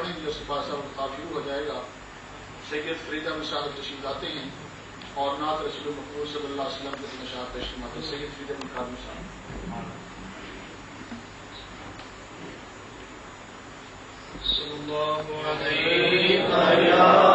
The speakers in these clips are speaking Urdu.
فرمائیں گے، اس کے بعد سب خطاب شروع ہو جائے گا۔ سید فریدہ میں صاحب تشریف لاتے ہیں اور نعت رسول مقبول صلی اللہ علیہ وسلم کے نشاط پیش فرماتے ہیں۔ سید فریدہ میں قادم صاحب صلی اللہ علیہ دیا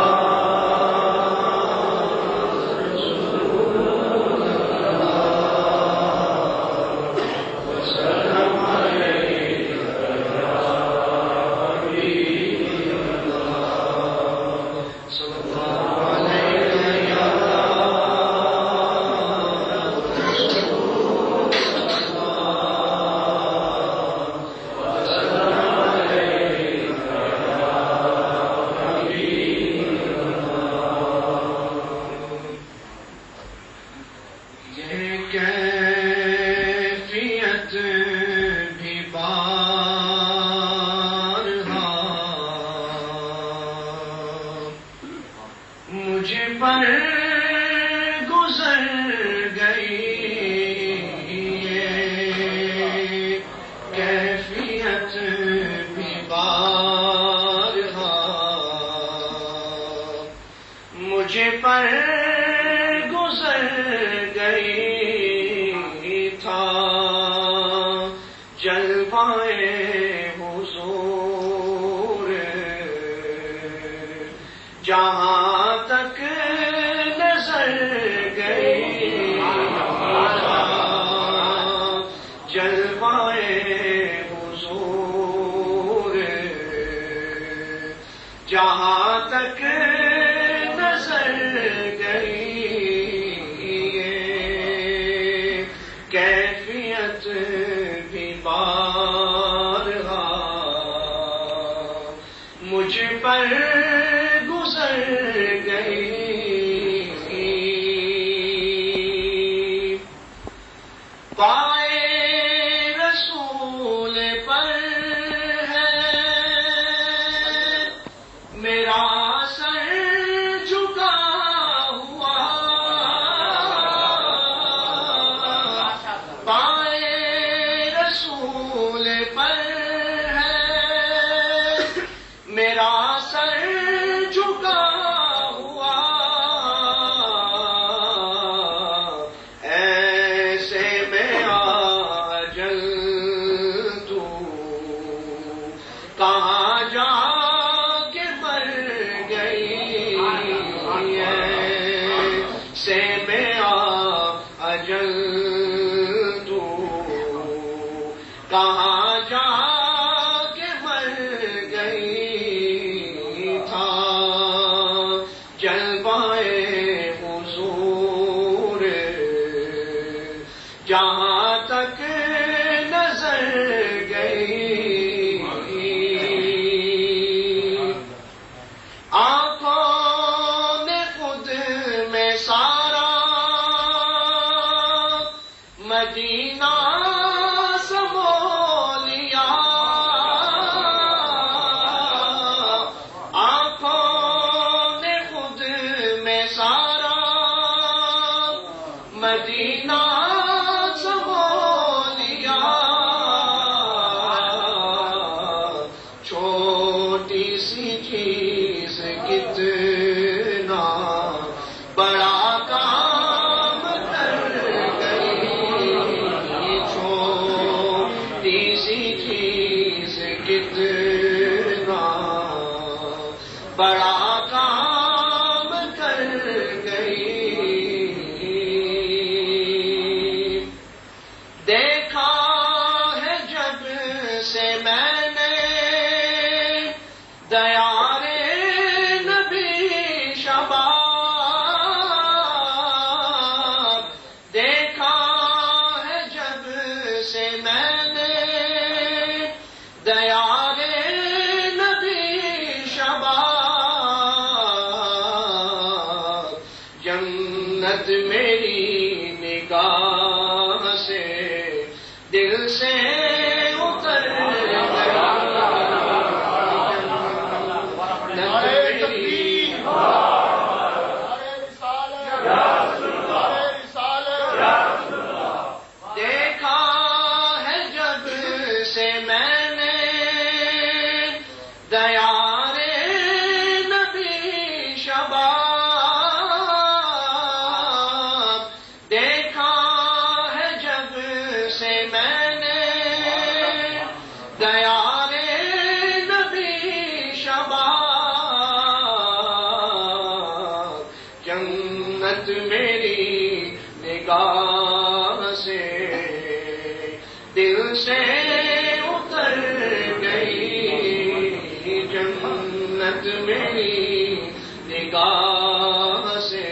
کیفیت میری نگاہ سے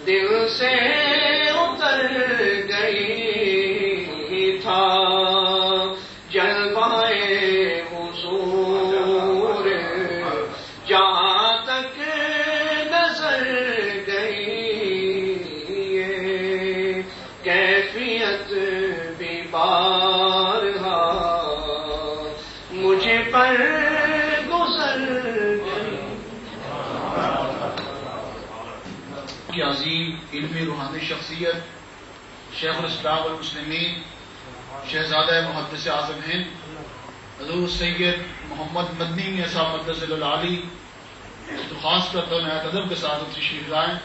دل سے اتر گئی تھا جلوائے حضور جہاں تک نظر گئی یہ کیفیت بھی بارہا مجھے پر گزر گئی. کی عظیم علمی روحانی شخصیت شیخ الاسلام والمسلمین شہزادہ محدث اعظم ہند حضور سید محمد مدنی صاحب مقدس العالی درخواست کرتا ہوں نہایت ادب کے ساتھ تشریف لائیں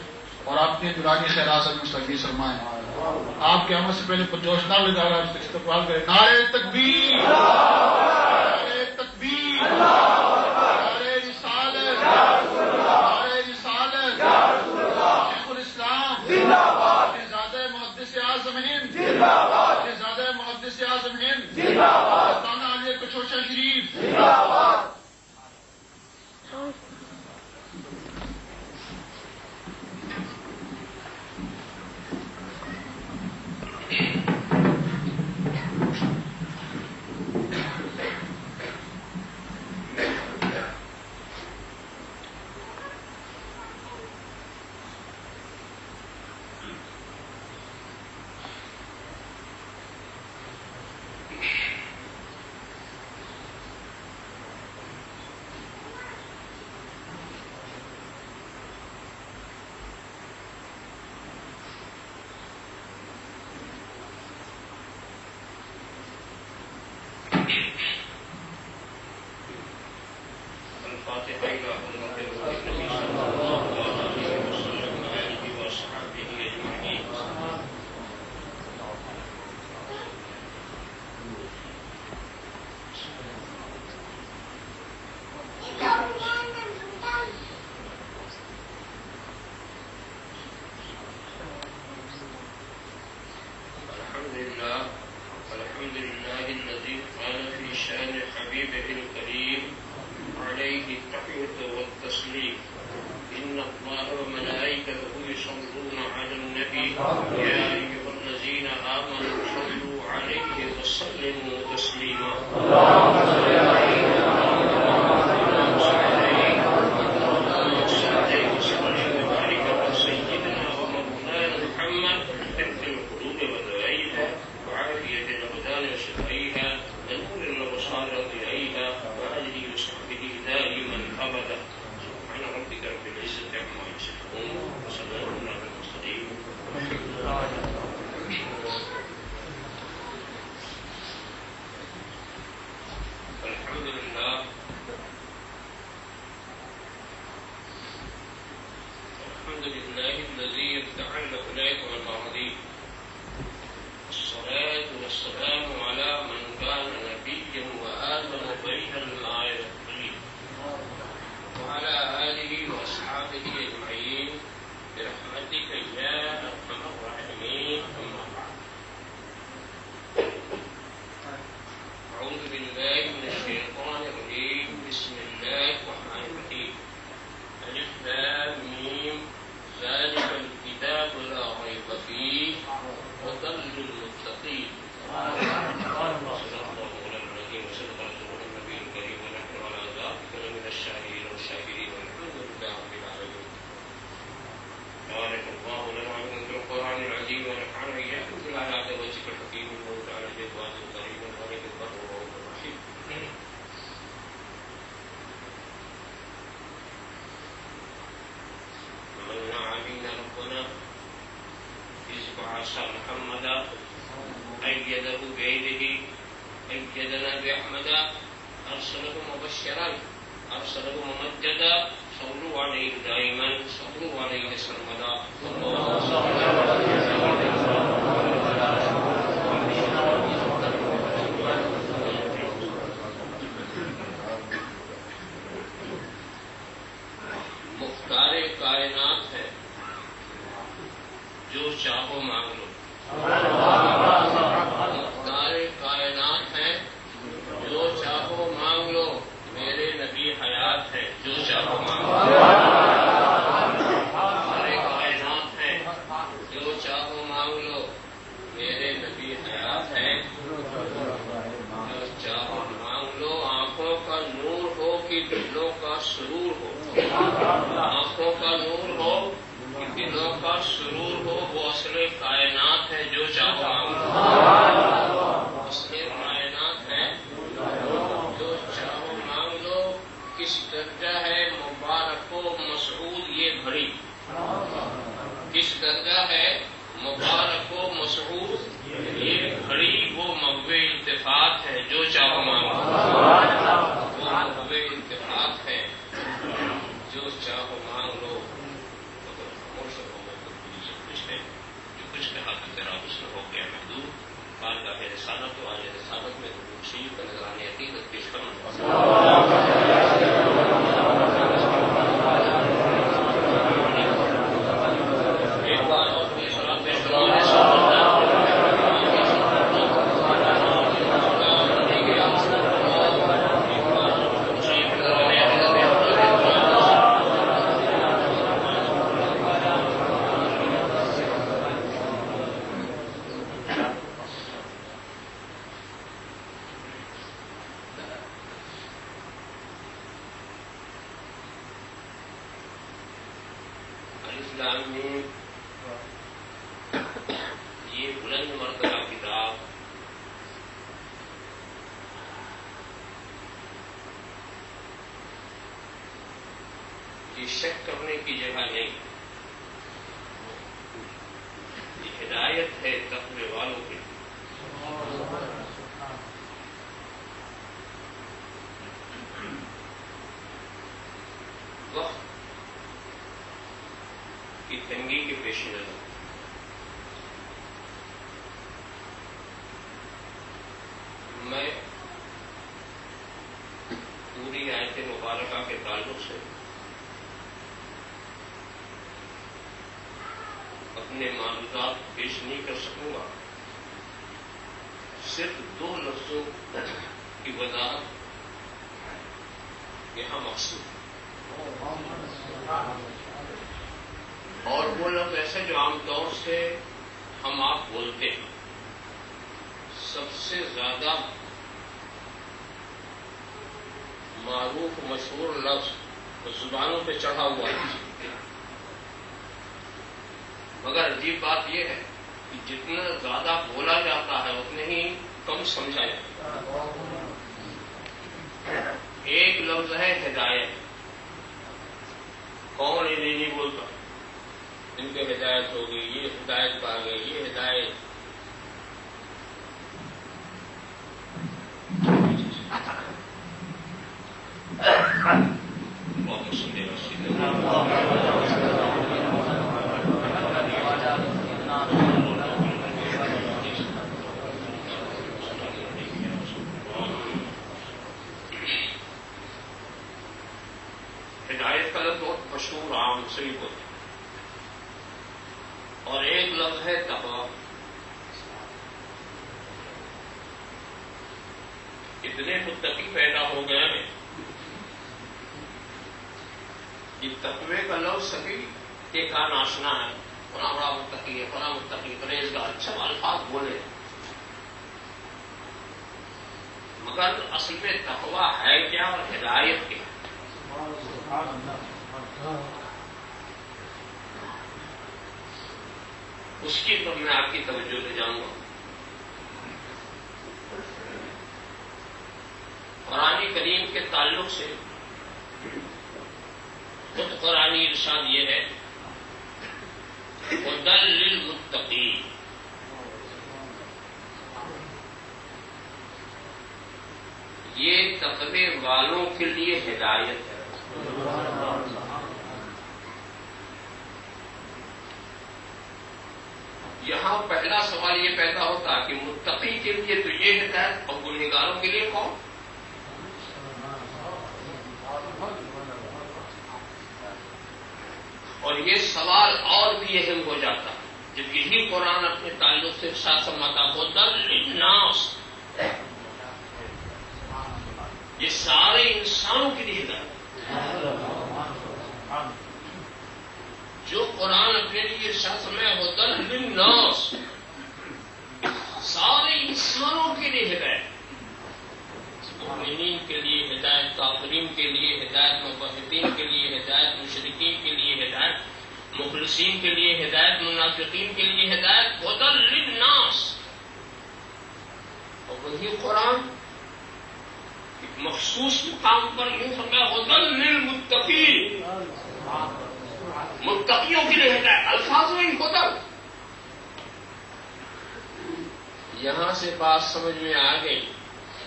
اور آپ نے نورانی خیرات میں مستقبل فرمائیں. آپ کے عمل سے پہلے پرجوش نہ لگا رہا ہے استقبال کریں. نعرہ تکبیر، نعرہ تکبیر، نعرہ رسالت، نعرہ رسالت، شیخ الاسلام شہزادہ محدث اعظم ہند، شہزادہ محدث اعظم ہند، دستانہ عالیہ کچوچا شریف. الحمد لله الذي قال في شأن حبيبه الكريم عليه التحية والتسليم إن الله وملائكته يصلون على النبي يا أيها الذين آمنوا صلوا عليه وسلموا تسليما. اللهم صل عليه وسلم وبارك على سيدنا ومولانا محمد طب القلوب ودوائها وعافية الأبدان وشفائها ونور الأبصار وضيائها وآله وصحبه دائما أبدا. سبحان ربك رب العزة عما يصفون وسلام على المرسلين. الحمد لله الحمد لله الذي يفتعل أولئك والأرضين. الصلاة والسلام على من كان نبيا وآدم بين الماء والطين وعلى آله وأصحابه أجمعين برحمتك يا أرحم الراحمين. أما بعد أعوذ بالله من الشيطان الرجيم. بسم الله الرحمن الرحيم. ألف لام ميم ذلك الكتاب لا ريب فيه هدى للمتقين. صدق الله العظيم وصدق رسوله النبي الكريم ونحن على ذلك لمن الشاهدين والشاكرين والحمد لله رب العالمين. بارك الله لنا ولكم في القرآن العظيم ونفعنا إياكم بالآيات والذكر الحكيم والموت على جواد الكريم والملك البر والرؤوف الرحيم. ومن علينا ربنا حزب عصا محمدا أيده بيده أيدنا بأحمد أرسله مبشرا أرسله ممجدا صلوا عليه دائما صلوا عليه سرمدا. مختار کائنات ہے جو چاہو مانگ لو. مختار کائنات ہے جو چاہو مانگ لو. میرے نبی حیات ہے جو چاہو مانگو، سارے کائنات ہیں، جو چاہو مانگ لو، میرے نبی حیات ہیں، جو چاہو مانگ لو، آنکھوں کا نور ہو کہ دلوں کا سرور ہو، آنکھوں کا نور ہو کہ دلوں کا سرور ہو، وہ اصل کائنات ہے، جو چاہو مانگ لو، اصل کائنات ہے، جو چاہو مانگ لو، کس درجہ ہے مبارک و مسعود یہ گھڑی، کس درجہ ہے مبارک و مسعود یہ گھڑی، وہ مغوِ التفات ہے، جو چاہو مانگو، وہ مغوِ التفات ہے، جو چاہو مانگ لو، مگر خاموش ہو گئے تو سب کچھ ہے، جو کچھ کہا تو تیرا حسن ہو گیا محدود، بار کا میرے رسالت تو آج رسالت میں تو شریف کا نظرانے عقیدت پیش کرنا، ایک بار اور پیش کرنا پیش کرنا یہ بلند مرتبہ کتاب یہ شک کرنے کی جگہ نہیں، یہ ہدایت ہے تقوی والوں کے، وقت کی تنگی کے پیش نظر میں پوری آیت مبارکہ کے تعلق سے اپنے معلومات پیش نہیں کر سکوں گا، صرف 2 لفظوں کی وضاحت یہاں مقصود ہے، اور وہ لفظ ایسے جو عام طور سے ہم آپ بولتے ہیں، سب سے زیادہ معروف مشہور لفظ زبانوں پہ چڑھا ہوا ہے، مگر عجیب بات یہ ہے کہ جتنا زیادہ بولا جاتا ہے اتنے ہی کم سمجھا جاتا ہے۔ ایک لفظ ہے ہدایت، کون انہیں نہیں بولتا، ان کے ہدایت ہو گئی، یہ ہدایت پا گئے، یہ ہدایت، بہت سندے ہدایت کا لفظ بہت مشہور عام سے ہی ہوتا ہے، اور ایک لفظ ہے تقویٰ۔ اتنے متقی پیدا ہو گئے ہیں کہ تقوی کا لفظ سبھی کے کان آشنا ہے، فلاں بڑا متقی ہے، فلاں متقی پرہیزگار، اچھا الفاظ بولے، مگر اصل میں تقویٰ ہے کیا اور ہدایت کیا؟ اس کی طرف میں آپ کی توجہ لے جاؤں گا۔ قرآن کریم کے تعلق سے خود قرآنی ارشاد یہ ہے ہدی للمتقین، یہ تقوی والوں کے لیے ہدایت ہے۔ یہاں پہلا سوال یہ پیدا ہوتا کہ متقی کے لیے تو یہ ہدایت اور گنہگاروں کے لیے کون؟ اور یہ سوال اور بھی اہم ہو جاتا ہے جب یہی قرآن اپنے تعلق سے ساتھ سماتا ہوتا للناس، یہ سارے انسانوں کے لیے ہدایت، ارشاد فرمایا ہدی للناس، سارے انسانوں کے لیے ہدایت، مومنین کے لیے ہدایت، کافرین کے لیے ہدایت، موحدین کے لیے ہدایت، مشرکین کے لیے ہدایت، مخلصین کے لیے ہدایت، منافقین کے لیے ہدایت، ہدی للناس۔ اور وہی قرآن ایک مخصوص مقام پر یوں فرمایا ہدی للمتقین، متقیوں کے لیے ہدایت، الفاظ میں ہدی۔ یہاں سے بات سمجھ میں آ گئی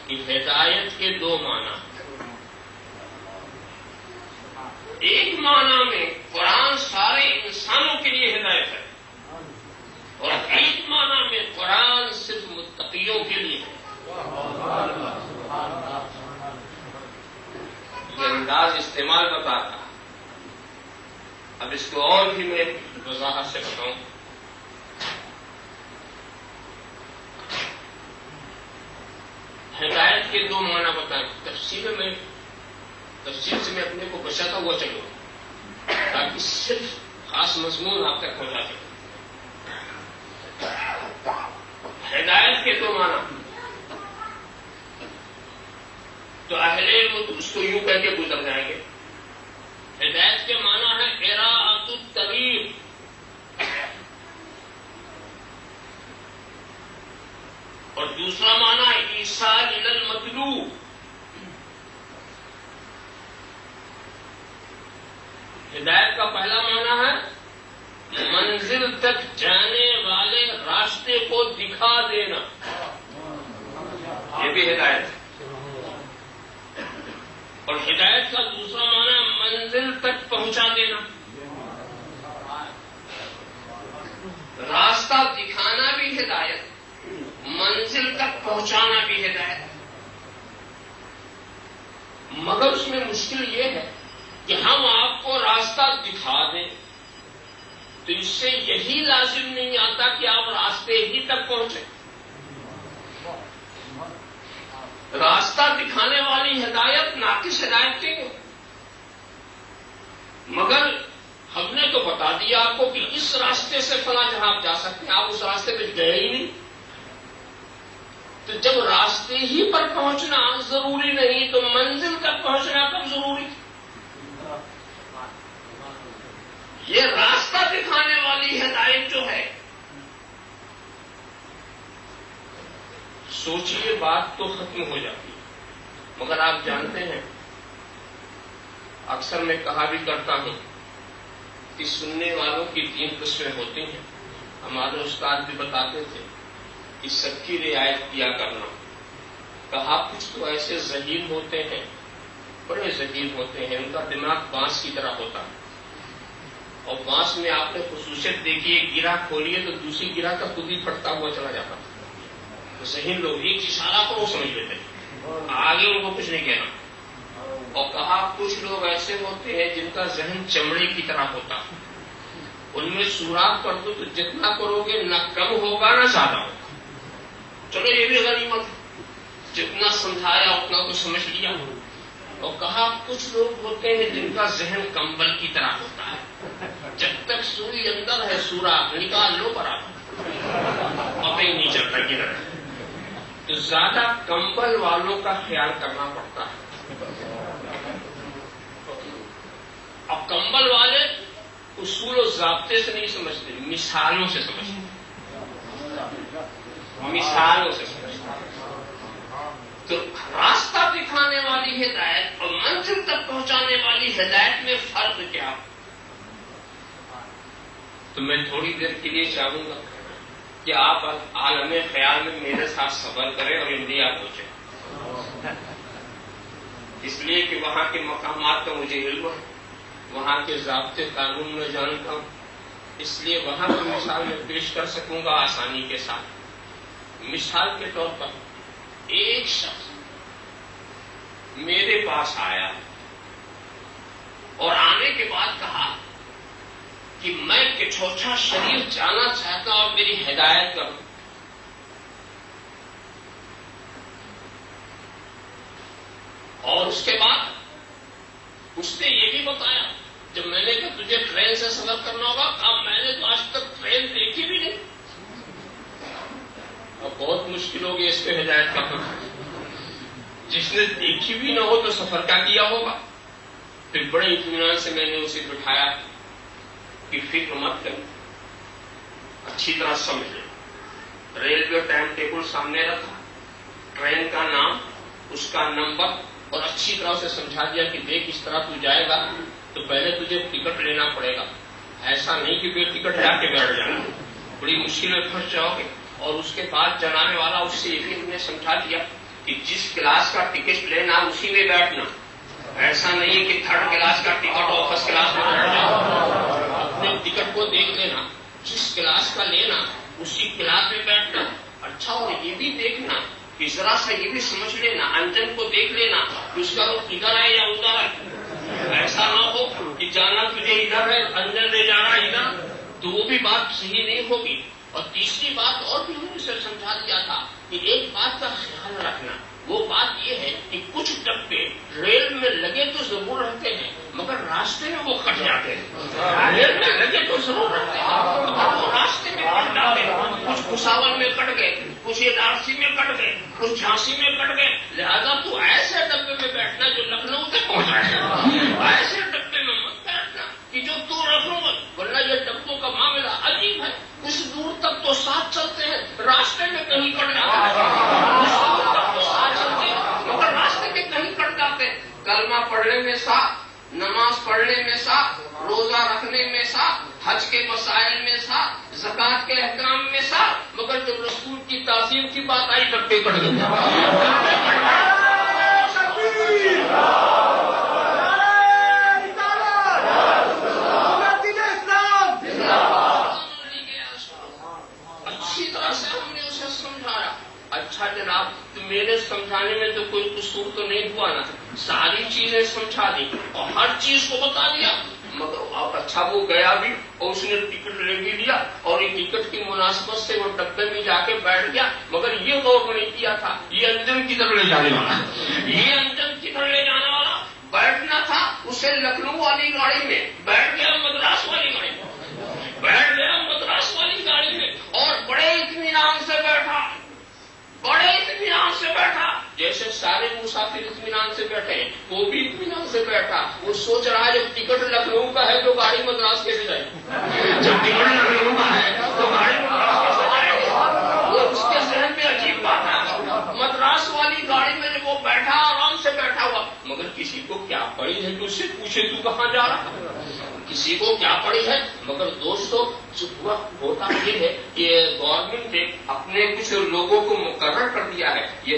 کہ ہدایت کے دو معنی، ایک معنی میں قرآن سارے انسانوں کے لیے ہدایت ہے، اور ایک معنی میں قرآن صرف متقیوں کے لیے ہے۔ یہ انداز استعمال بتا تھا، اب اس کو اور بھی میں وضاحت سے بتاؤں۔ ہدایت کے دو معنی بتائیں، تفصیل سے میں اپنے کو بچاتا ہوا چلوں تاکہ صرف خاص مضمون آپ تک پہنچا سکے۔ ہدایت کے دو معنی تو اہل علم اس کو یوں کہہ کے گزر جائیں گے، ہدایت کے معنی ہے اراءۃ الطریق، اور دوسرا معنی ہے ایصال الی المطلوب۔ ہدایت کا پہلا معنی ہے منزل تک جانے والے راستے کو دکھا دینا، یہ بھی ہدایت ہے۔ اور ہدایت کا دوسرا معنی منزل تک پہنچا دینا، راستہ دکھانا بھی ہدایت، منزل تک پہنچانا بھی ہدایت۔ مگر اس میں مشکل یہ ہے کہ ہم آپ کو راستہ دکھا دیں تو اس سے یہی لازم نہیں آتا کہ آپ راستے ہی تک پہنچیں۔ راستہ دکھانے والی ہدایت ناقص ہدایت نہیں ہو، مگر ہم نے تو بتا دیا آپ کو کہ اس راستے سے فلاں جہاں آپ جا سکتے ہیں، آپ اس راستے پہ گئے ہی نہیں، تو جب راستے ہی پر پہنچنا ضروری نہیں تو منزل تک پہنچنا کب ضروری؟ یہ راستہ دکھانے والی ہدایت جو ہے، سوچئے بات تو ختم ہو جاتی ہے، مگر آپ جانتے ہیں اکثر میں کہا بھی کرتا ہوں کہ سننے والوں کی 3 قسمیں ہوتی ہیں۔ ہمارے استاد بھی بتاتے تھے کہ سب کی رعایت کیا کرنا۔ کہا کچھ تو ایسے ذہین ہوتے ہیں، بڑے ذہین ہوتے ہیں، ان کا دماغ بانس کی طرح ہوتا ہے، اور بانس میں آپ نے خصوصیت دیکھی ہے، گرہ کھولیے تو دوسری گرہ کا خود ہی پھٹتا ہوا چلا جاتا ہے۔ تو ذہین لوگ ایک اشارہ پر وہ سمجھ لیتے ہیں، آگے ان کو کچھ نہیں کہنا۔ اور کہا کچھ لوگ ایسے ہوتے ہیں جن کا ذہن چمڑے کی طرح ہوتا ہے، ان میں سوراخ کر دو تو جتنا کرو گے نہ کم ہوگا نہ زیادہ ہوگا۔ چلو یہ بھی غنیمت، جتنا سمجھایا اتنا تو سمجھ لیا۔ اور کہا کچھ لوگ ہوتے ہیں جن کا ذہن کمبل کی طرح ہوتا ہے، جب تک سوئی اندر ہے سوراخ نکال لو برابر، پتہ ہی نہیں چلتا کدھر ہے۔ تو زیادہ کمبل والوں کا خیال کرنا پڑتا ہے۔ اب کمبل والے اصول و ضابطے سے نہیں سمجھتے، مثالوں سے سمجھتے، مثالوں سے سمجھتے۔ تو راستہ دکھانے والی ہدایت اور منزل تک پہنچانے والی ہدایت میں فرق کیا؟ تو میں تھوڑی دیر کے لیے چاہوں گا کہ آپ عالم خیال میں میرے ساتھ سفر کریں اور انڈیا پہنچیں، اس لیے کہ وہاں کے مقامات کا مجھے علم ہے، وہاں کے ضابطے قانون میں جانتا ہوں، اس لیے وہاں کی مثال میں پیش کر سکوں گا آسانی کے ساتھ۔ مثال کے طور پر ایک شخص میرے پاس آیا اور آنے کے بعد کہا کہ میں کچھوچھا شریف جانا چاہتا ہوں اور میری ہدایت کرو۔ اور اس کے بعد اس نے یہ بھی بتایا جب میں نے کہا تجھے ٹرین سے سفر کرنا ہوگا، اب میں نے تو آج تک ٹرین دیکھی بھی نہیں. اب بہت مشکل ہوگی اس پہ ہدایت کا. جس نے دیکھی بھی نہ ہو تو سفر کیا ہوگا. پھر بڑے اطمینان سے میں نے اسے بٹھایا کہ فکر مت کریں، اچھی طرح سمجھ لیں. ریلوے ٹائم ٹیبل سامنے رکھا، ٹرین کا نام، اس کا نمبر، اور اچھی طرح سے سمجھا دیا کہ دیکھ اس طرح تو جائے گا تو پہلے تجھے ٹکٹ لینا پڑے گا. ایسا نہیں کہ پھر ٹکٹ جا کے بیٹھ جانا، بڑی مشکل میں پھنس جاؤ گے. اور اس کے بعد جنانے والا اس سے یہ بھی سمجھا دیا کہ جس کلاس کا ٹکٹ لینا اسی میں بیٹھنا. ایسا نہیں ہے کہ تھرڈ کلاس کا ٹکٹ اور فرسٹ کلاس میں بیٹھ جاؤ. اپنے ٹکٹ کو دیکھ لینا، جس کلاس کا لینا اسی کلاس میں بیٹھنا. اچھا، اور یہ بھی دیکھنا کہ ذرا سا یہ بھی سمجھ لینا، انجن کو دیکھ لینا کہ اس کا رخ ادھر ہے یا ادھر ہے. ایسا نہ ہو کہ جانا تجھے ادھر ہے، انجن لے جانا ادھر، تو وہ بھی بات صحیح نہیں ہوگی. اور تیسری بات اور بھی ہم نے اسے سمجھا دیا تھا کہ ایک بات کا خیال رکھنا، وہ بات یہ ہے کہ کچھ ڈبے ریل میں لگے تو ضرور رہتے ہیں مگر راستے میں وہ کٹ جاتے ہیں. ریل میں لگے تو ضرور رہتے ہیں مگر وہ راستے میں کٹ جاتے ہیں. کچھ بھساول میں کٹ گئے، کچھ ارسی میں کٹ گئے، کچھ جھانسی میں کٹ گئے. لہذا تو ایسے ڈبے میں بیٹھنا جو لکھنؤ تک پہنچا ہے. ایسے ڈبے میں مت بیٹھنا کہ جو تو رکھوں گا، ورنہ یہ ڈبوں کا معاملہ عجیب ہے. کچھ دور تک تو ساتھ چلتے ہیں، راستے میں کہیں کٹ جاتے ہیں. کچھ دور تک تو ساتھ چلتے ہیں مگر راستے میں کہیں کٹ جاتے ہیں. کلمہ پڑھنے میں ساتھ، نماز پڑھنے میں ساتھ، روزہ رکھنے میں ساتھ، حج کے مسائل میں ساتھ، زکات کے احکام میں ساتھ، مگر جب رسول کی تعظیم کی بات آئی ڈبے کٹ گئے. اچھی طرح سے ہم نے اسے سمجھایا. اچھا جناب، تو میرے سمجھانے میں تو کوئی قصور تو نہیں ہوا نا؟ ساری چیزیں سمجھا دی اور ہر چیز کو بتا دیا. مگر اب اچھا وہ گیا بھی اور اس نے ٹکٹ لے بھی لیا اور یہ ٹکٹ کی مناسبت سے وہ ڈبے میں جا کے بیٹھ گیا. مگر یہ غور نہیں کیا تھا یہ انجن کی طرف لے جانے والا، یہ انجن کی طرف لے جانے والا بیٹھنا تھا اسے لکھنؤ والی گاڑی میں، بیٹھ گیا مدراس والی گاڑی میں، بیٹھ گیا مدراس والی گاڑی میں اور بڑے اطمینان سے بیٹھا، بڑے اطمینان سے بیٹھا. جیسے سارے مسافر اطمینان سے بیٹھے وہ بھی اطمینان سے بیٹھا. وہ سوچ رہا ہے جب ٹکٹ لکھنؤ کا ہے تو گاڑی مدراس کیسے جائے گی؟ جب ٹکٹ لکھنؤ کا ہے تو گاڑی مدراس کیسے جائے گی؟ وہ اس کے ذہن میں عجیب بات ہے. مدراس والی گاڑی میں جب وہ بیٹھا آرام سے بیٹھا ہوا، مگر کسی کو کیا پڑی ہے تو اس سے پوچھے تو کہاں جا رہا؟ کسی کو کیا پڑی ہے؟ مگر دوستو ہوتا یہ ہے کہ گورنمنٹ نے اپنے کچھ لوگوں کو مقرر کر دیا ہے. یہ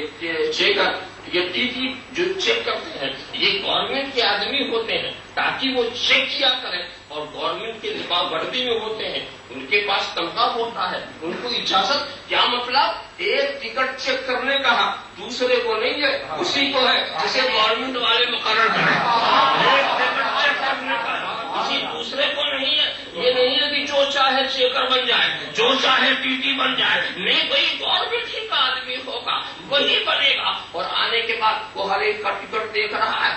چیکر، یہ ٹی ٹی جو چیک کرتے ہیں یہ گورنمنٹ کے آدمی ہوتے ہیں تاکہ وہ چیک کیا کریں. اور گورنمنٹ کے نکاح وردی میں ہوتے ہیں، ان کے پاس تنخواہ ہوتا ہے، ان کو اجازت. کیا مطلب؟ ایک ٹکٹ چیک کرنے کا دوسرے کو نہیں ہے، اسی کو ہے جسے گورنمنٹ والے مقرر کریں. ایک ٹکٹ چیک کرنے کا کسی دوسرے کو نہیں ہے. یہ نہیں ہے کہ جو چاہے چیکر بن جائے، جو چاہے ٹی ٹی بن جائے. نہیں، وہی گورنمنٹ ہی کا آدمی ہوگا، وہی بنے گا. اور آنے کے بعد وہ ہر ایک کا ٹکٹ دیکھ رہا ہے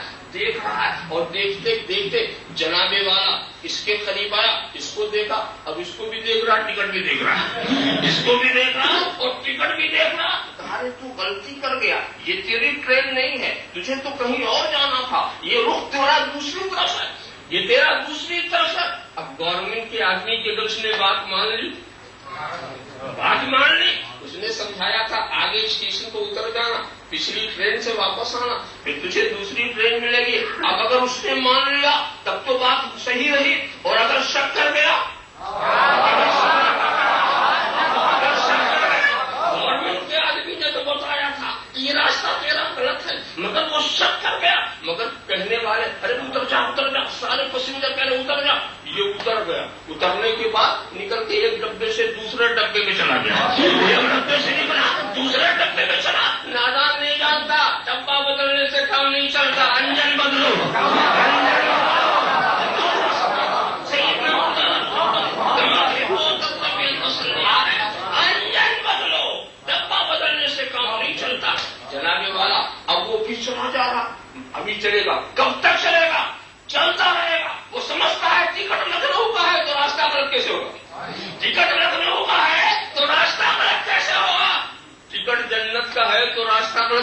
اور دیکھتے دیکھتے جنابے والا اس کے قریب آیا، اس کو دیکھا، اب اس کو بھی دیکھ رہا، ٹکٹ بھی دیکھ رہا، اس کو بھی دیکھ رہا اور ٹکٹ بھی دیکھ رہا. ارے تو غلطی کر گیا، یہ تیری ٹرین نہیں ہے، تجھے تو کہیں اور جانا تھا. یہ رخ تیرا دوسری طرف ہے، یہ تیرا دوسری طرف ہے. اب گورنمنٹ کے آدمی کے اگر اس نے بات مان لی، بات مان لی، اس نے سمجھایا تھا آگے اسٹیشن کو اتر جانا، پچھلی ٹرین سے واپس آنا، پھر تجھے دوسری ٹرین ملے گی. اب اگر اس نے مان لیا تب تو بات صحیح رہی، اور اگر شک کر گیا، گورنمنٹ کے آدمی نے تو بتایا تھا یہ راستہ تیرا غلط ہے، مگر وہ شک کر گیا. مگر کہنے والے ارے اتر جا اتر جا، سارے پسنجر کہنے اتر جا. یہ اتر گیا، اترنے کے بعد نکل کے ایک ڈبے سے دوسرے ڈبے میں چلا گیا، ایک ڈبے سے نکلا دوسرے ڈبے میں چلا. نادان نہیں جانتا ڈبہ بدلنے سے کام نہیں چلتا، انجن بدلو. انجن بدلو، ڈبہ بدلنے سے کام نہیں چلتا. جنابے والا اب وہ بھی چلا جا رہا، ابھی چلے گا، کب تک چلے گا؟ چلتا رہے گا. وہ سمجھ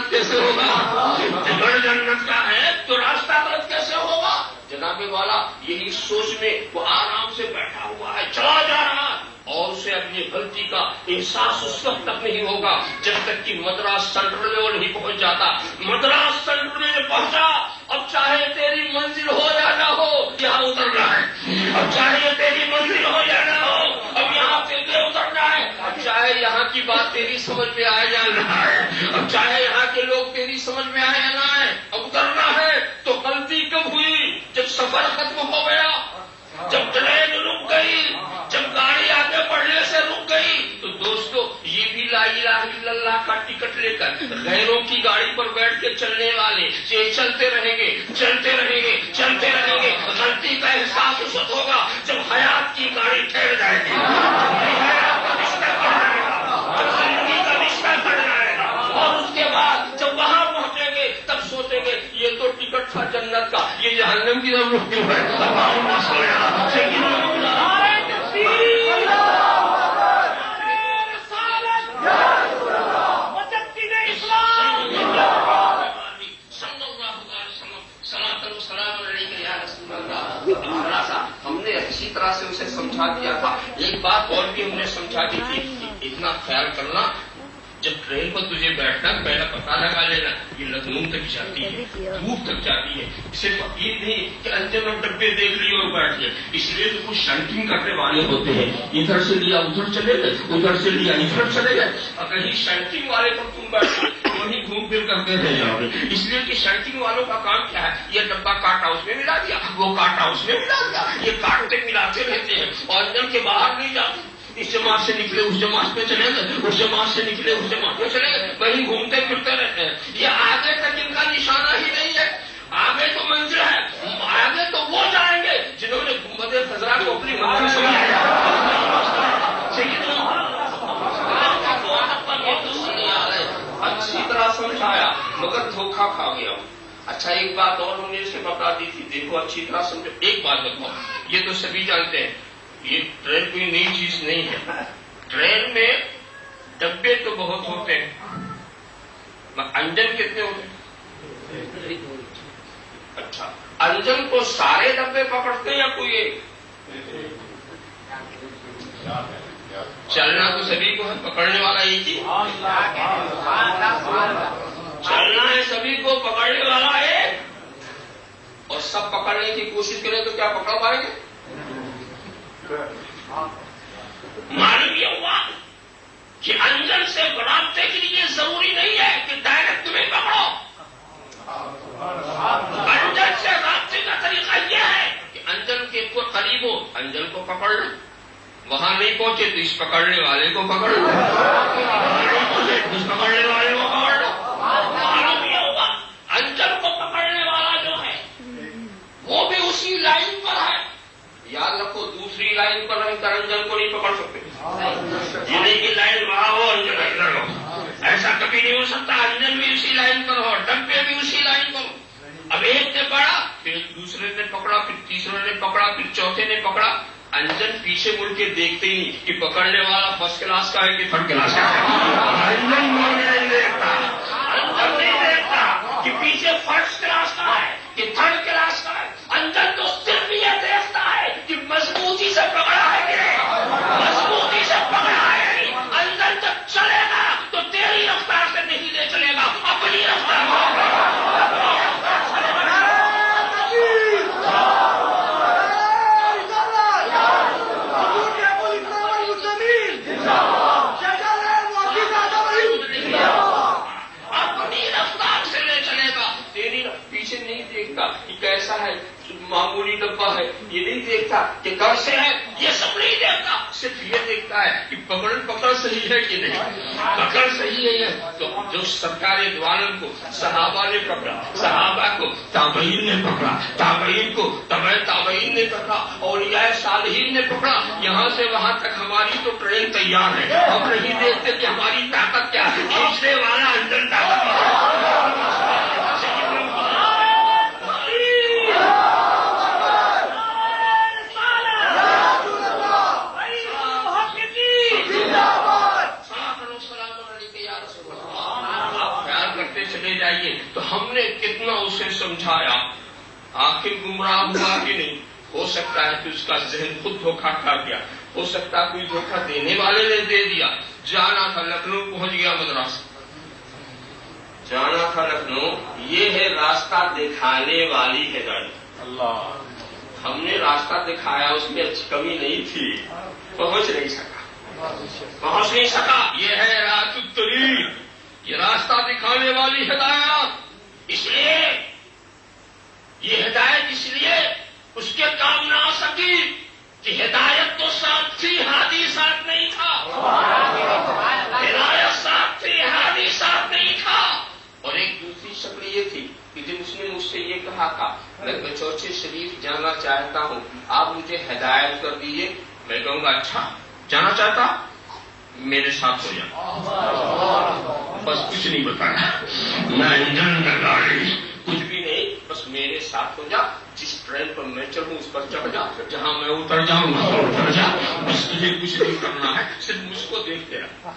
غلط کیسے ہوگا؟ جگڑ جنت کا ہے تو راستہ غلط کیسے ہوگا؟ جناب والا یہی سوچ میں وہ آرام سے بیٹھا ہوا ہے، چلا جا رہا ہے، اور اسے اپنی غلطی کا احساس اس وقت تک نہیں ہوگا جب تک کہ مدراس سینٹر میں وہ نہیں پہنچ جاتا۔ مدراس سینٹر میں پہنچا، اب چاہے تیری منزل ہو یا نہ ہو یہاں اترنا ہے، اب چاہے تیری منزل ہو یا نہ ہو اب یہاں سے اترنا ہے، اب چاہے یہاں کی بات تیری سمجھ میں آئے یا نہ آئے، اب چاہے یہاں کے لوگ تیری سمجھ میں آئے یا نہ آئے، اب اترنا ہے۔ تو غلطی کب ہوئی؟ جب سفر ختم ہو گیا، جب ٹرین رک گئی، جب گاڑی آگے بڑھنے سے رک گئی۔ تو دوستو یہ بھی لا الہ الا اللہ کا ٹکٹ لے کر غیروں کی گاڑی پر بیٹھ کے چلنے والے یہ چلتے رہیں گے، چلتے رہیں گے، چلتے رہیں گے۔ غلطی کا احساس اس وقت ہوگا جب حیات کی گاڑی ٹھہر جائے گی، حیات کا رشتہ کٹ جائے گا، جب زندگی کا رشتہ کٹ جائے گا، اور اس کے بعد جب وہاں پہنچیں گے تب سوچیں گے یہ تو ٹکٹ تھا جنت کا، یہ جہنم کی طرف رک کیوں ہے؟ ہم نے اچھی طرح سے اسے سمجھا دیا تھا۔ ایک بات اور بھی ہم نے سمجھا دی تھی، اتنا خیال کرنا جب ٹرین پر تجھے بیٹھنا پہلا پتہ لگا لینا یہ لکھنؤ تک جاتی ہے، دور تک جاتی ہے، اسے یہ نہیں کہ انجن اور ڈبے دیکھ لیے اور بیٹھ گئے۔ اس لیے تو کچھ شنٹنگ کرنے والے ہوتے ہیں، ادھر سے لیا ادھر چلے گئے، ادھر سے لیا ادھر چلے گئے، اور کہیں شنٹنگ والے پر تم بیٹھے وہیں گھوم پھر کرتے رہ جاؤ گے۔ اس لیے کہ شنٹنگ والوں کا کام کیا ہے؟ یہ ڈبہ کاٹا اس میں ملا دیا، وہ کاٹا اس میں ملا دیا، یہ کاٹتے ملاتے رہتے ہیں اور انجن کے باہر نہیں جاتے۔ اس جماعت سے نکلے اس جماعت پہ چلے گئے، اس جماعت سے نکلے اس جماعت پہ چلے گئے، وہیں گھومتے پھرتے رہتے ہیں۔ یہ آگے تک ان کا نشانہ ہی نہیں ہے۔ آگے تو منزل ہے، آگے تو وہ جائیں گے جنہوں نے گنبد خضرا کو اپنی منزل سمجھا۔ اچھی طرح سمجھایا مگر دھوکہ کھا گیا۔ اچھا ایک بات اور ہم نے اسے بتا دی تھی، دیکھو اچھی طرح سمجھو۔ ایک بات بتاؤ، یہ تو سبھی جانتے ہیں یہ ٹرین کوئی نئی چیز نہیں ہے۔ ٹرین میں ڈبے تو بہت ہوتے ہیں، انجن کتنے ہوتے ہیں؟ اچھا انجن کو سارے ڈبے پکڑتے ہیں یا کوئی ایک؟ چلنا تو سبھی کو ہے، پکڑنے والا ایک ہی۔ چلنا ہے سبھی کو، پکڑنے والا ایک، اور سب پکڑنے کی کوشش کریں تو کیا پکڑ پائیں گے؟ معلوم یہ ہوا کہ انجن سے رابطے کے لیے ضروری نہیں ہے کہ ڈائریکٹ تمہیں پکڑو۔ انجن سے رابطے کا طریقہ یہ ہے کہ انجن کے قریب ہو، انجن کو پکڑ لو، وہاں نہیں پہنچے تو اس پکڑنے والے کو پکڑ لو، اس پکڑنے والے کو پکڑ لو۔ معلوم یہ ہوا انجن کو پکڑنے والا جو ہے وہ بھی اسی لائن پر ہے۔ یاد رکھو دوسری لائن پر رہ کر انجن کو نہیں پکڑ سکتے، یہ کی لائن وہاں ہو انجن ادھر ہو، ایسا کبھی نہیں ہو سکتا۔ انجن بھی اسی لائن پر ہو، ڈبے بھی اسی لائن پر ہو۔ اب ایک نے پکڑا، پھر دوسرے نے پکڑا، پھر تیسرے نے پکڑا، پھر چوتھے نے پکڑا۔ انجن پیچھے مڑ کے دیکھتے ہی کہ پکڑنے والا فرسٹ کلاس کا ہے کہ تھرڈ کلاس کا ہے۔ انجن نہیں دیکھتا، انجن نہیں دیکھتا کہ پیچھے فرسٹ کلاس کا ہے کہ تھرڈ کلاس کا ہے۔ انجن تو صرف یہ دیکھتا ہے کہ مضبوطی سے پکڑا ہے کہ نہیں، مضبوطی سے پکڑا ہے نہیں۔ انجن جب چلے گا تو تیری رفتار سے نہیں لے چلے گا، اپنی رفتار کیسا ہے، معمولی ڈبہ ہے، یہ نہیں دیکھتا کہ کب سے ہے، یہ سب نہیں دیکھتا، صرف یہ دیکھتا ہے کہ پکڑ صحیح ہے کہ نہیں، پکڑ صحیح ہے۔ تو جو سرکار دو عالم کو صحابہ نے پکڑا، صحابہ کو تابعین نے پکڑا، تابعین کو تبع تابعین نے پکڑا، اولیاء صالحین نے پکڑا، یہاں سے وہاں تک ہماری تو ٹرین تیار ہے۔ ہم نہیں دیکھتے کہ ہماری طاقت کیا ہے، کھینچنے والا انجن طاقت ہے۔ ہوا کہ نہیں. ہو سکتا ہے کہ اس کا ذہن خود دھوکہ کھا گیا, ہو سکتا ہے کوئی دھوکہ دینے والے نے دے دیا. جانا تھا لکھنؤ, پہنچ گیا مدراس. جانا تھا لکھنؤ, یہ ہے راستہ دکھانے والی ہدایت. اللہ, ہم نے راستہ دکھایا, اس میں اچھی کمی نہیں تھی, پہنچ نہیں سکا. یہ ہے راست الطریق, یہ راستہ دکھانے والی ہدایت. اس لیے یہ ہدایت اس لیے اس کے کام نہ آ سکی کہ ہدایت تو ساتھ تھی, ہادی ساتھ نہیں تھا. ہدایت ساتھ تھی, ہادی ساتھ نہیں تھا. اور ایک دوسری شکل یہ تھی کہ جب اس نے مجھ سے یہ کہا تھا میں بچوچے شریف جانا چاہتا ہوں, آپ مجھے ہدایت کر دیجیے. میں کہوں گا اچھا جانا چاہتا, میرے ساتھ ہو جا. بس کچھ نہیں بتانا, نہ انجن نہ گاڑی, کچھ بھی نہیں, بس میرے ساتھ ہو جا. جس ٹرین پر میں چڑھوں اس پر چڑھ جا, جہاں میں اتر جاؤں وہاں پر اتر جا. بس تجھے کچھ نہیں کرنا ہے, صرف مجھ کو دیکھتے رہ,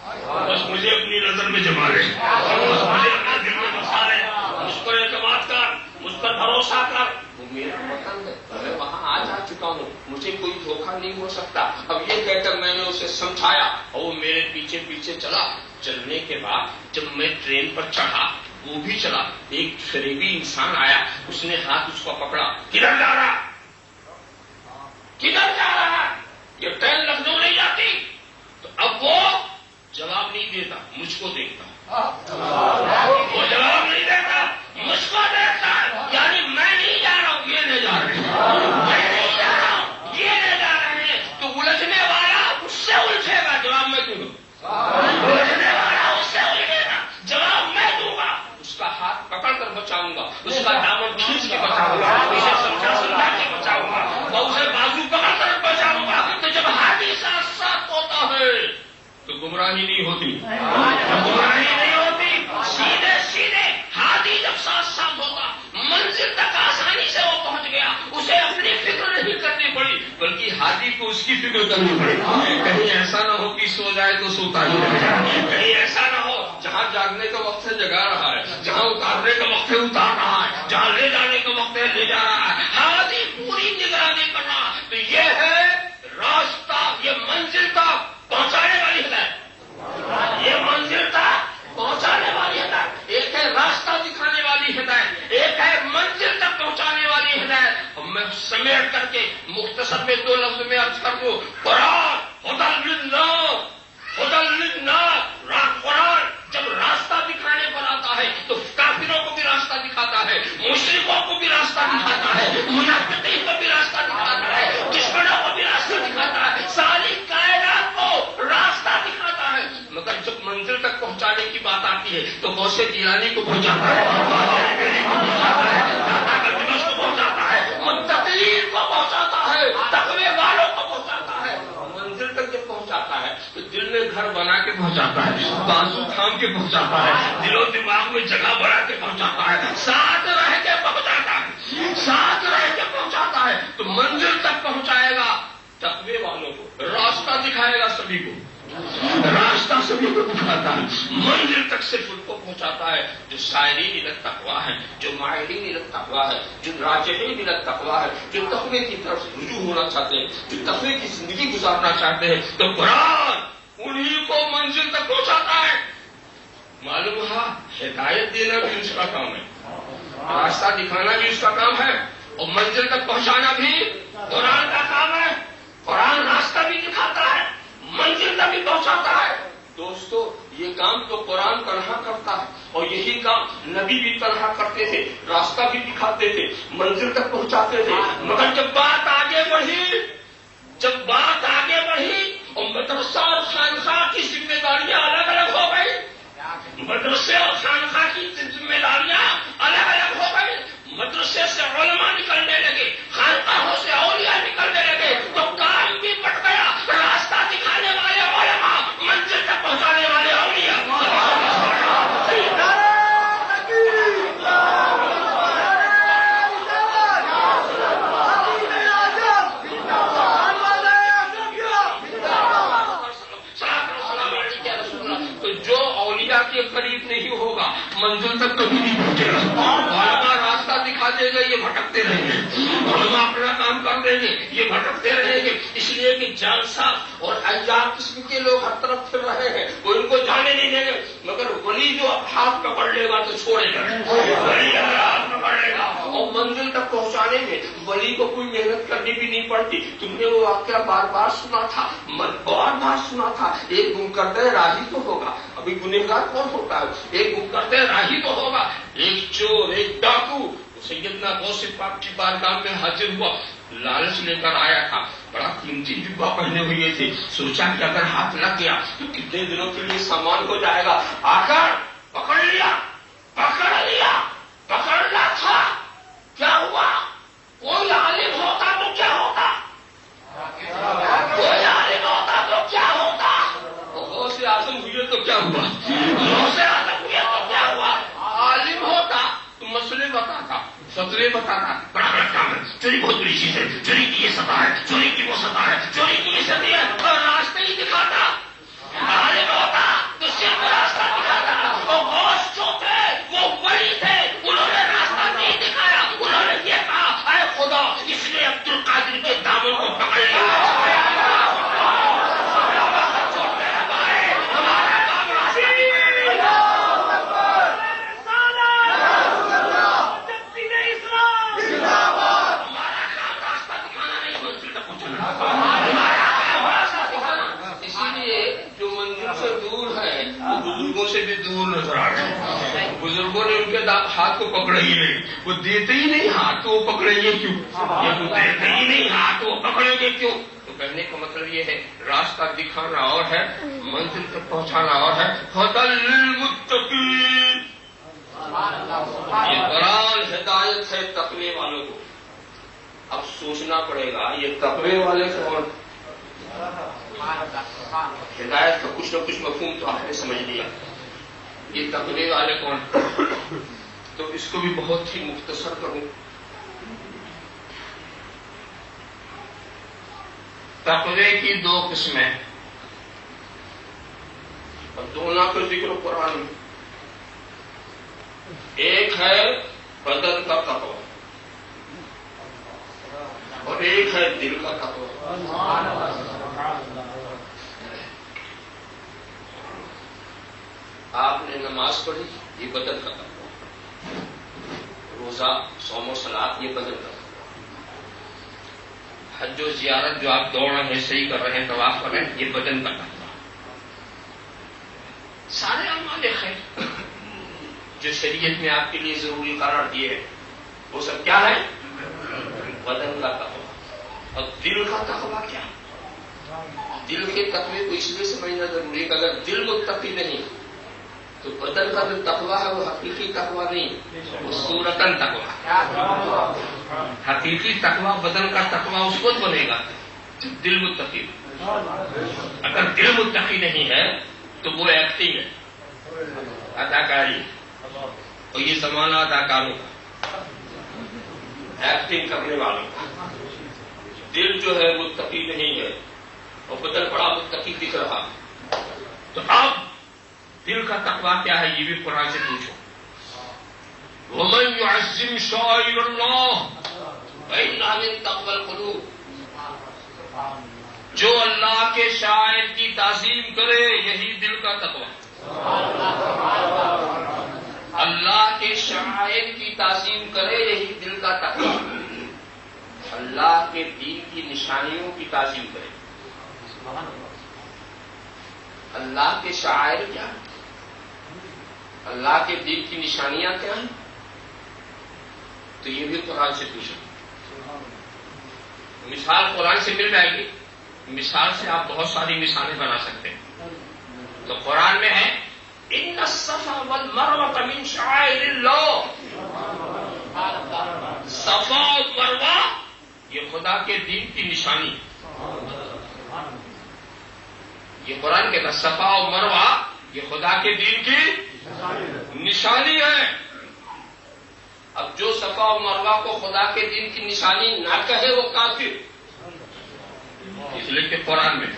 بس مجھے اپنی نظر میں جما لے, بس مجھے اپنے دل میں بسا لے, مجھ پر اعتماد کر, مجھ پر بھروسہ کر. وہ میرا وطن ہے, میں وہاں آ جا چکا ہوں, مجھے کوئی دھوکہ نہیں ہو سکتا. اب یہ کہہ کر میں نے اسے سمجھایا اور وہ میرے پیچھے پیچھے چلا. چلنے کے بعد جب میں ٹرین پر چڑھا وہ بھی چلا. ایک فریبی انسان آیا, اس نے ہاتھ اس کو پکڑا. کدھر جا رہا, کدھر جا رہا, یہ ٹرین لکھنؤ نہیں جاتی. تو اب وہ جواب نہیں دیتا, مجھ کو دیکھتا. وہ جواب نہیں دیتا, مجھ کو دیکھتا. یعنی میں نہیں جا رہا ہوں, یہ لے جا رہے ہیں, میں نہیں جا رہا ہوں, یہ لے جا رہے ہیں. تو الجھنے والا اس سے الجھے گا, جواب میں دوں گا. الجھنے والا اس سے الجھے گا, جواب میں دوں گا. اس کا ہاتھ پکڑ کر بچاؤں گا, اس کا دامن کھینچ کے بچاؤں گا, اسے سمجھا کے بچاؤں گا, اور اسے بازو پکڑ کر بچاؤں گا. تو جب ہاتھی ساتھ ساتھ ہوتا ہے تو گمراہی نہیں ہوتی, گمراہی نہیں ہوتی. سیدھے سیدھے ہاتھی جب ساتھ ساتھ ہوتا, منزل تک آسانی سے وہ پہنچ گیا. اسے اپنی فکر نہیں کرنی پڑی, بلکہ ہاتھی کو اس کی فکر کرنی پڑی. کہیں ایسا نہ ہو کہ سو جائے تو سوتا ہی رہ جائے, کہیں ایسا نہ ہو جہاں جاگنے کا وقت ہے جگا رہا ہے, جہاں اتارنے کا وقت ہے اتار رہا ہے, جہاں لے جانے کا وقت ہے لے جا رہا ہے. ہاتھی پوری نگرانی کرنا. تو یہ ہے راستہ, یہ منزل تک پہنچانے والی ہدایت, یہ منزل تک پہنچانے والی ہدایت. ایک ہے راستہ دکھانے والی ہدایت, ایک ہے منزل تک پہنچانے والی ہدایت. اب میں سمیٹ کر کے مختصر میں 2 لفظ میں عرض کر دوں, قرآن ہدی للناس, ہدی للناس. قرآن جب راستہ دکھانے پر آتا ہے تو کافروں کو بھی راستہ دکھاتا ہے, مشرکوں کو بھی راستہ دکھاتا ہے, منافقین کو بھی راستہ دکھاتا ہے, دشمنوں کو بھی راستہ دکھاتا ہے, ساری کائنات کو راستہ دکھاتا ہے. مگر جب منزل تک پہنچانے کی بات آتی ہے تو غوث جیلانی کو پہنچاتا ہے, کو پہنچاتا ہے, متقین کو پہنچاتا ہے, تقوی والوں کو پہنچاتا ہے. منزل تک جب پہنچاتا ہے تو دل میں گھر بنا کے پہنچاتا ہے, بازو تھام کے پہنچاتا ہے, دل و دماغ میں جگہ بنا کے پہنچاتا ہے, ساتھ رہ کے پہنچاتا ہے, ساتھ رہ کے پہنچاتا ہے. تو منزل تک پہنچائے گا تقوی والوں کو, راستہ دکھائے گا سبھی کو, راستہ سبھی کو دکھاتا ہے. منزل تک صرف ان کو پہنچاتا ہے جو سائرین الی التقوی ہے, جو مائلین الی التقوی ہے, جو راجعین الی التقوی ہے, جو تقوی کی طرف رجوع ہونا چاہتے ہیں, جو تقوی کی زندگی گزارنا چاہتے ہیں. تو قرآن انہی کو منزل تک پہنچاتا ہے. معلوم ہوا ہدایت دینا بھی اس کا کام ہے, راستہ دکھانا بھی اس کا کام ہے, اور منزل تک پہنچانا بھی قرآن کا کام ہے. قرآن راستہ بھی دکھاتا ہے, منزل تک بھی پہنچاتا ہے. دوستو یہ کام تو قرآن تنہا کرتا ہے, اور یہی کام نبی بھی تنہا کرتے تھے, راستہ بھی دکھاتے تھے, منزل تک پہنچاتے تھے. مگر جب بات آگے بڑھی, جب بات آگے بڑھی اور مدرسہ اور خانقاہ کی ذمہ داریاں الگ الگ ہو گئی, مدرسے اور خانقاہ کی ذمہ داریاں الگ الگ ہو گئی, مدرسے سے علماء نکلنے لگے, خانقاہوں سے اولیاء نکلنے لگے, تو کام بھی بٹ گیا. راستہ دکھانے والے علماء, منزل تک پہنچانے والے اولیاء. تو جو اولیاء کے قریب نہیں ہوگا پیچھے بھٹکتے رہیں گے، اس لیے کہ جالسا اور عیار قسم کے لوگ ہر طرف پھر رہے ہیں، کوئی ان کو جانے نہیں دیں گے، مگر ولی جو ہاتھ پکڑ لے گا تو چھوڑے گا، ولی اگر ہاتھ پکڑ لے گا اور منزل تک پہنچانے میں ولی کو کوئی محنت کرنی بھی نہیں پڑتی۔ تم نے وہ واقعہ بار بار سنا تھا، سنا تھا، ایک گم کرتا راہی تو ہوگا، ابھی گنہگار کون ہوتا ہے؟ ایک گم کرتا راہی تو ہوگا، ایک چور، ایک ڈاکو سیدنا غوث پاک کی بارگاہ میں حاضر ہوا، لالچ لے کر آیا تھا، بڑا قیمتی جبہ پہنے ہوئے تھے، سوچا کہ اگر ہاتھ لگ گیا تو کتنے دنوں کے لیے سامان ہو جائے گا، آ کر پکڑ لیا، پکڑنا تھا، کیا ہوا؟ کوئی عالم ہوتا تو کیا ہوتا؟ کوئی عالم ہوتا تو کیا ہوتا؟ غوث اعظم ہوئے تو کیا ہوا؟ غوث اعظم ہوئے تو کیا ہوا؟ عالم ہوتا تو مسئلے بتاتا، فتوے بتاتا، بڑا کام ہے، چوری بہت بری چیز ہے، چوری کی یہ سزا ہے، چوری کی وہ سزا ہے، چوری کی یہ سزا ہے، اور راستہ ہی دکھاتا۔ عالم ہوتا تو صرف راستہ دکھاتا، وہ غوث جو تھے وہ ولی تھے، انہوں نے راستہ نہیں دکھایا، انہوں نے یہ کہا اے خدا اس نے عبد القادر کے دامن کو پکڑ لیا۔ بزرگوں سے بھی دور نظر آ رہے ہیں، بزرگوں نے ان کے ہاتھ کو پکڑے ہی نہیں، وہ دیتے ہی نہیں ہاتھ کو پکڑیں گے کیوں؟ یہ وہ دیتے ہی نہیں ہاتھ کو پکڑیں گے کیوں؟ تو کہنے کا مطلب یہ ہے راستہ دکھانا اور ہے، منزل تک پہنچانا اور ہے۔ ہدی للمتقین، یہ قرآن ہدایت ہے تقوی والوں کو۔ اب سوچنا پڑے گا یہ تقوی والے کون؟ ہدایت کا کچھ نہ کچھ مفہوم تو آپ نے سمجھ لیا، یہ تقوی والے کون؟ تو اس کو بھی بہت ہی مختصر کروں۔ تقوی کی دو قسمیں، اور دونوں کا ذکر قرآن میں، ایک ہے بدن کا تقوی اور ایک ہے دل کا تقوی۔ آپ نے نماز پڑھی، یہ بدن کا تقوی، روزہ، صوم و صلاۃ، یہ بدن کا تقوی، حج و زیارت جو آپ دوڑ رہے ہیں، صحیح کر رہے ہیں، طواف کر رہے ہیں، یہ بدن کا تقوی۔ سارے اعمال خیر جو شریعت میں آپ کے لیے ضروری قرار دیے ہیں وہ سب کیا ہے؟ بدن کا تقوی۔ اور دل کا تقوی کیا؟ دل کے تقوی کو اس لیے سمجھنا ضروری ہے کہ اگر دل متقی نہیں تو بدن کا جو تقوی ہے وہ حقیقی تقوی نہیں، وہ صورتاً تقوی۔ حقیقی تقوی بدن کا تقوی اس وقت بنے گا جب دل متقی۔ اگر دل متقی نہیں ہے تو وہ ایکٹنگ ہے، اداکاری، اور یہ زمانہ اداکاروں کا، ایکٹنگ کرنے والوں کا۔ دل جو ہے متقی نہیں ہے اور بدن بڑا متقی دکھ رہا، تو اب دل کا تقوی کیا ہے یہ بھی قرآن سے پوچھو۔ وَمَن يُعَظِّمْ شَعَائِرَ اللَّهِ فَإِنَّهَا مِن تَقْوَى الْقُلُوبِ، جو اللہ کے شاعر کی تعظیم کرے یہی دل کا تقوی۔ اللہ کے شاعر کی تعظیم کرے یہی دل کا تقوی، اللہ کے دین کی نشانیوں کی تعظیم کرے۔ اللہ کے شاعر کیا ہیں؟ اللہ کے دین کی نشانیاں کیا ہیں؟ تو یہ بھی قرآن سے پوچھو۔ مثال قرآن سے مل جائے گی، مثال سے آپ بہت ساری مثالیں بنا سکتے ہیں۔ تو قرآن میں ہے ان الصفا والمروہ من شعائر اللہ، صفا اور مروہ یہ خدا کے دین کی نشانی۔ یہ قرآن کہتا ہے صفا اور مروہ یہ خدا کے دین کی نشانی ہے۔ اب جو صفا اور مروہ کو خدا کے دین کی نشانی نہ کہے وہ کافر، اس لیے کہ قرآن میں۔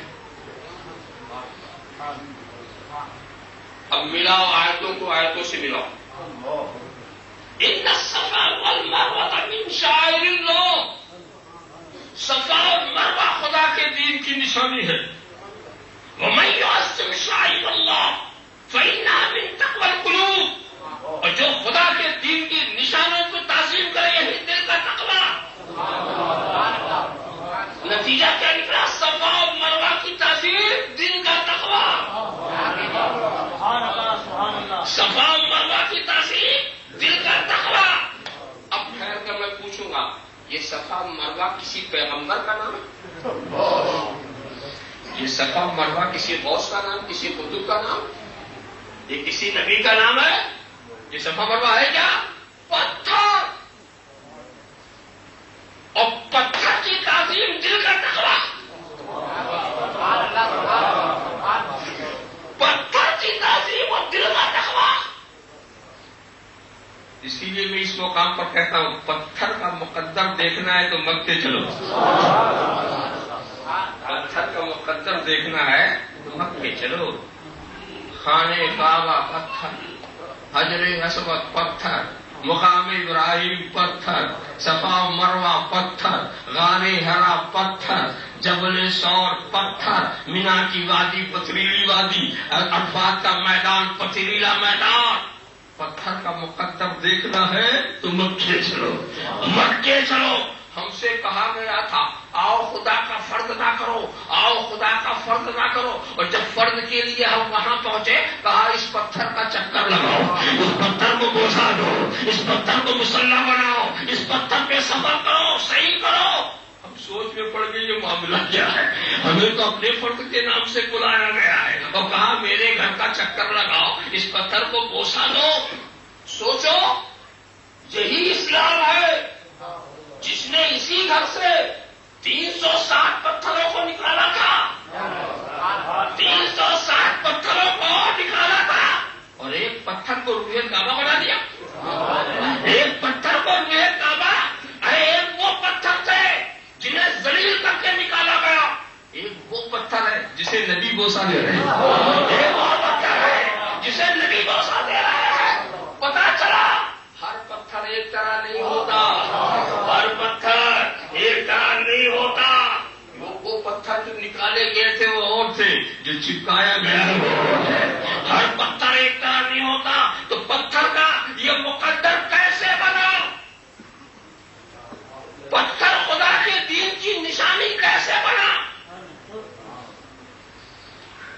اب ملاؤ آیتوں کو آیتوں سے ملاؤ۔ ان الصفا والمروہ من شعائر اللہ، صفا اور دین کی نشانی ہے. وَمَن يُعَظِّمْ شَعَائِرَ اللَّهِ فَإِنَّهَا مِن تَقْوَى الْقُلُوبِ. اور جو خدا کے دین کی نشانوں کو تعظیم کرے یہی دل کا تقویٰ. نتیجہ کیا نکلا؟ صفا و مروہ کی تعظیم دل کا تقویٰ. صفا و مروہ کی تعظیم دل کا تقویٰ. اب ٹھہر کر میں پوچھوں گا یہ صفا و مروہ کسی پیغمبر کا نام ہے؟ یہ صفا و مروہ کسی غوث کا نام، کسی قطب کا نام، یہ کسی نبی کا نام ہے؟ یہ صفا مروہ ہے کیا؟ پتھر. اور پتھر کی تعظیم دل کا تقویٰ. پتھر کی تعظیم اور دل کا تقویٰ. اسی لیے میں اس مقام پر کہتا ہوں پتھر کا مقدر دیکھنا ہے تو مکے چلو. پتھر کا مقدر دیکھنا ہے تو مکے چلو. خانے کعبہ پتھر، حجر اسود پتھر، مقام ابراہیم پتھر، صفا و مروہ پتھر، غار حرا پتھر، جبل سور پتھر، مینا کی وادی پتھریلی وادی، عرفات کا میدان پتھریلا میدان. پتھر کا مقدر دیکھنا ہے تو مکے چلو. مکے چلو. ہم سے کہا گیا تھا آؤ خدا کا فرض ادا کرو، آؤ خدا کا فرض ادا کرو. اور جب فرض کے لیے ہم وہاں پہنچے کہا اس پتھر کا چکر لگاؤ، اس پتھر کو بوسا دو، اس پتھر کو مصلی بناؤ، اس پتھر پہ سفر کرو، صحیح کرو. ہم سوچ میں پڑ گئے یہ معاملہ کیا ہے. ہمیں تو اپنے فرض کے نام سے بلایا گیا ہے اور کہا میرے گھر کا چکر لگاؤ، اس پتھر کو بوسا دو. سوچو یہی اسلام ہے جس نے اسی گھر سے 360 پتھروں کو نکالا تھا. 360 پتھروں کو نکالا تھا اور ایک پتھر کو روح کعبہ بنا دیا. ایک پتھر کو روح کعبہ. ایک وہ پتھر تھے جنہیں ذلیل کر کے نکالا گیا، ایک وہ پتھر ہے جسے نبی بوسا دے رہے ہیں. ایک وہ پتھر ہے جسے نبی بوسا دے رہے ہیں. پتا چلا ہر پتھر ایک طرح نہیں ہوتا. ہر پتھر ایک طرح نہیں ہوتا. وہ پتھر جو نکالے گئے تھے وہ اور تھے، جو چپکایا گیا ہے وہ اور ہے. ہر پتھر ایک طرح نہیں ہوتا. تو پتھر کا یہ مقدر کیسے بنا؟ پتھر خدا کے دین کی نشانی کیسے بنا؟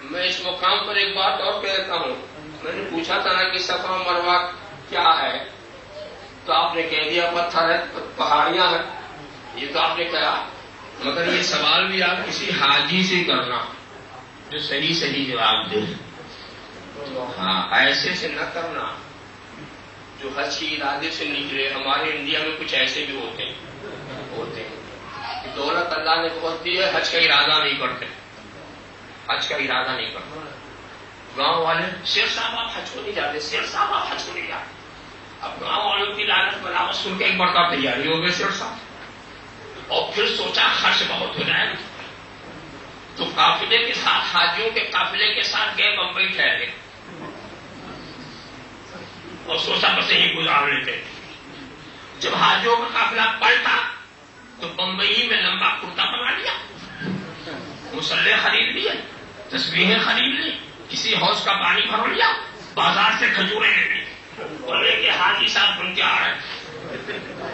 میں اس مقام پر ایک بات اور کہتا ہوں. میں نے پوچھا تھا نا کہ صفا مروہ کیا ہے تو آپ نے کہہ دیا پتھر ہے، پہاڑیاں ہیں. یہ تو آپ نے کہا، مگر یہ سوال بھی آپ کسی حاجی سے کرنا جو صحیح جواب دے. ہاں ایسے سے نہ کرنا جو حج کے ارادے سے نکلے. ہمارے انڈیا میں کچھ ایسے بھی ہوتے ہیں دولت اللہ نے بہت دی ہے، حج کا ارادہ نہیں کرتے. حج کا ارادہ نہیں کرتے. گاؤں والے شیر صاحب آپ حج کو نہیں جاتے، شیر صاحب آپ حج کو نہیں جاتے. اب گاؤں والوں کی لعنت بلاوت سن کے ایک بڑا تیاری ہو گئے شیر صاحب. اور پھر سوچا خرچ بہت ہو جائے گا تو قافلے کے ساتھ، حاجیوں کے قافلے کے ساتھ گئے بمبئی ٹھہرے اور سوچا بس یہی گزار لیتے. جب حاجیوں کا قافلہ پلٹا تو بمبئی میں لمبا کرتا بنا لیا، مصلے خرید لیے، تسبیحیں خرید لی، کسی حوض کا پانی بھر لیا، بازار سے کھجوریں لے لی. بولے کہ حاجی صاحب بن کے آ رہے ہیں.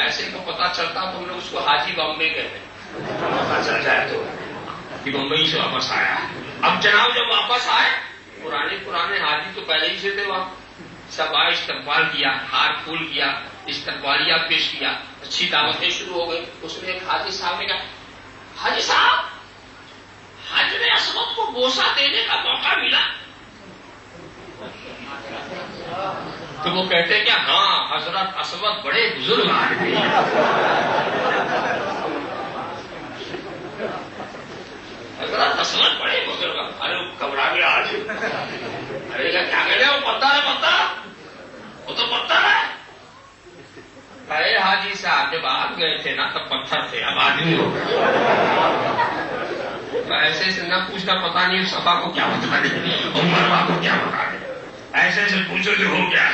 ایسے کو پتا چلتا تو ہم لوگ اس کو حاجی بمبئی کہتے ہیں. پتا چل جائے تو کہ بمبئی سے واپس آیا. اب جناب جب واپس آئے پرانے حاجی تو پہلے ہی سے تھے وہاں. سب آئے، استقبال کیا، ہار پھول کیا، استقبالیہ پیش کیا، اچھی دعوتیں شروع ہو گئی. اس میں ایک حاجی صاحب نے کہا حاجی صاحب حج میں اسود کو بوسا دینے کا موقع ملا. تو وہ کہتے کیا ہاں حضرت اسود بڑے بزرگ آدمی. حضرت اسود بڑے بزرگ. ارے گھبرا گیا آج. ارے کیا کہہ رہے وہ پتھر ہے، پتھر وہ تو پتھر ہے. ارے حاجی صاحب جب آپ گئے تھے نا تب پتھر تھے، اب آدمی ہو گئے. ایسے سے نہ پوچھنا پتا نہیں صفا کو کیا بتا دے اور مروہ کو کیا بتا دے. ایسے سے پوچھو جو ہو گیا.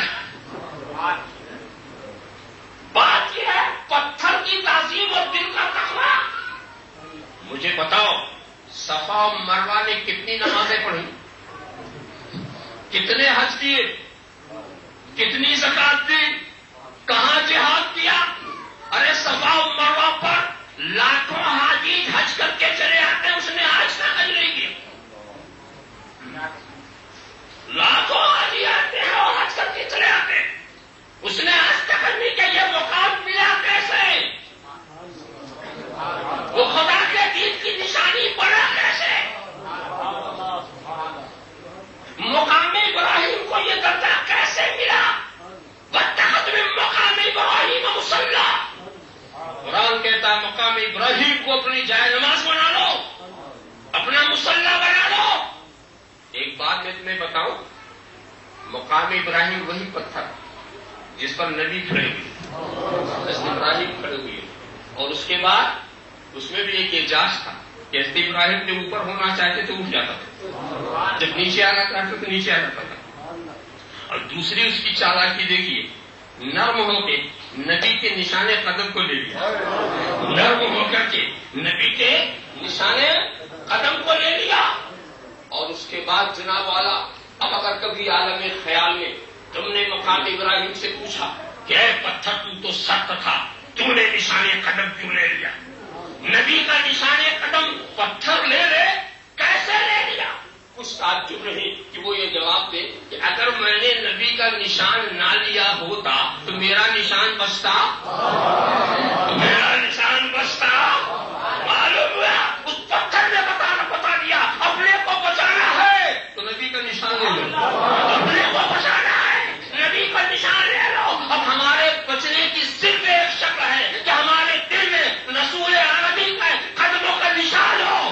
بات یہ ہے پتھر کی تعظیم اور دل کا تقویٰ. مجھے صفا و مروہ نے کتنی نمازیں پڑھی، کتنے حج کیے، کتنی زکات دی، کہاں جہاد کیا؟ ارے صفا و مروہ پر لاکھوں حاجی حج کر کے چلے آتے ہیں، اس نے آج تک حج نہیں کیا۔ لاکھوں حاجی آتے ہیں اور حج کر کے چلے آتے ہیں، اس نے آج تک حج نہیں کیا۔ یہ مقام ملا کیسے؟ وہ خدا کے دین کی نشانی پڑا کیسے؟ مقام ابراہیم کو یہ درجہ کیسے ملا؟ واتخذ من مقام ابراہیم مصلی، قرآن کہتا ہے مقام ابراہیم کو اپنی جائے نماز بنا لو، اپنا مصلی بنا لو۔ ایک بات میں تمہیں بتاؤں، مقام ابراہیم وہی پتھر جس پر نبی کھڑے ہوئے، ابراہیم کھڑے ہوئے، اور اس کے بعد اس میں بھی ایک اعجاز تھا کہ ابراہیم کے اوپر ہونا چاہتے تو اٹھ جاتا تھا، جب نیچے آنا چاہتے تو نیچے آ جاتا تھا۔ اور دوسری اس کی چالاکی دیکھیے، نرم ہو کے نبی کے نشانے قدم کو لے لیا، نرم ہو کر کے نبی کے نشانے قدم کو لے لیا، اور اس کے بعد جناب والا اب اگر کبھی عالم خیال میں تم نے مقام ابراہیم سے پوچھا کہ اے پتھر تو سخت تھا، تم نے نشانے قدم کیوں لے لیا؟ نبی کا نشانے قدم پتھر لے لے، کیسے لے لیا؟ کچھ تعجب نہیں کہ وہ یہ جواب دے کہ اگر میں نے نبی کا نشان نہ لیا ہوتا تو میرا نشان بچتا، میرا نشان بچتا۔ معلوم ہوا اس پتھر نے بتا دیا اپنے کو بچانا ہے تو نبی کا نشان لے لو، اپنے کو بچانا ہے نبی کا نشان لے لو۔ اب ہمارے بچنے کی صرف ایک شکل ہے کہ ہمارے دل میں رسول عربی کا قدموں کا نشان ہو،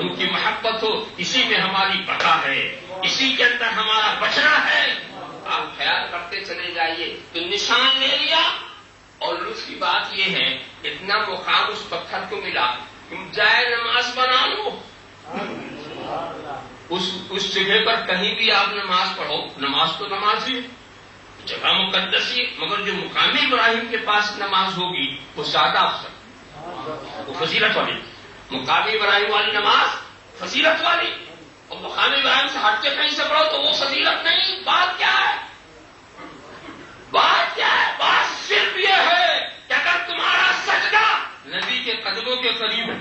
ان کی محبت ہو، اسی میں ہماری بقا ہے، اسی کے اندر ہمارا بچنا ہے۔ آپ خیال کرتے چلے جائیے تو نشان لے لیا، اور لطف کی بات یہ ہے اتنا مقام اس پتھر کو ملا، تم جائے نماز بنا لو، اس جگہ پر کہیں بھی آپ نماز پڑھو، نماز تو نماز ہی جگہ مقدس ہی، مگر جو مقام ابراہیم کے پاس نماز ہوگی وہ زیادہ افضل، وہ فضیلت والی، مقام ابراہیم والی نماز فضیلت والی، اور مقام ابراہیم سے ہٹ کے کہیں سے پڑھو تو وہ فضیلت نہیں۔ بات کیا ہے؟ بات کیا ہے؟ بات صرف یہ ہے کہ اگر تمہارا سجدہ نبی کے قدموں کے قریب ہے،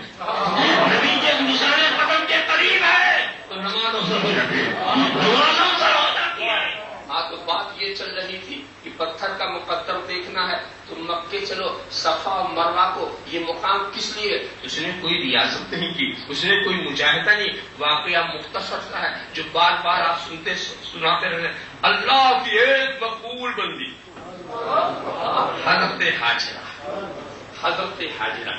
نبی کے نشان قدم کے قریب ہے تو نماز افضل ہو جاتی ہے، نماز افضل ہو جاتی ہے۔ ہاں تو بات یہ چل رہی تھی کہ پتھر کا مقدر دیکھنا ہے تو مکے چلو، صفا و مروہ کو یہ مقام کس لیے؟ اس نے کوئی ریاست نہیں کی، اس نے کوئی مجاہدہ نہیں، واقعہ مختصر سا ہے جو بار بار آپ سناتے رہے۔ اللہ کی ایک مقبول بندی حضرت حاجرہ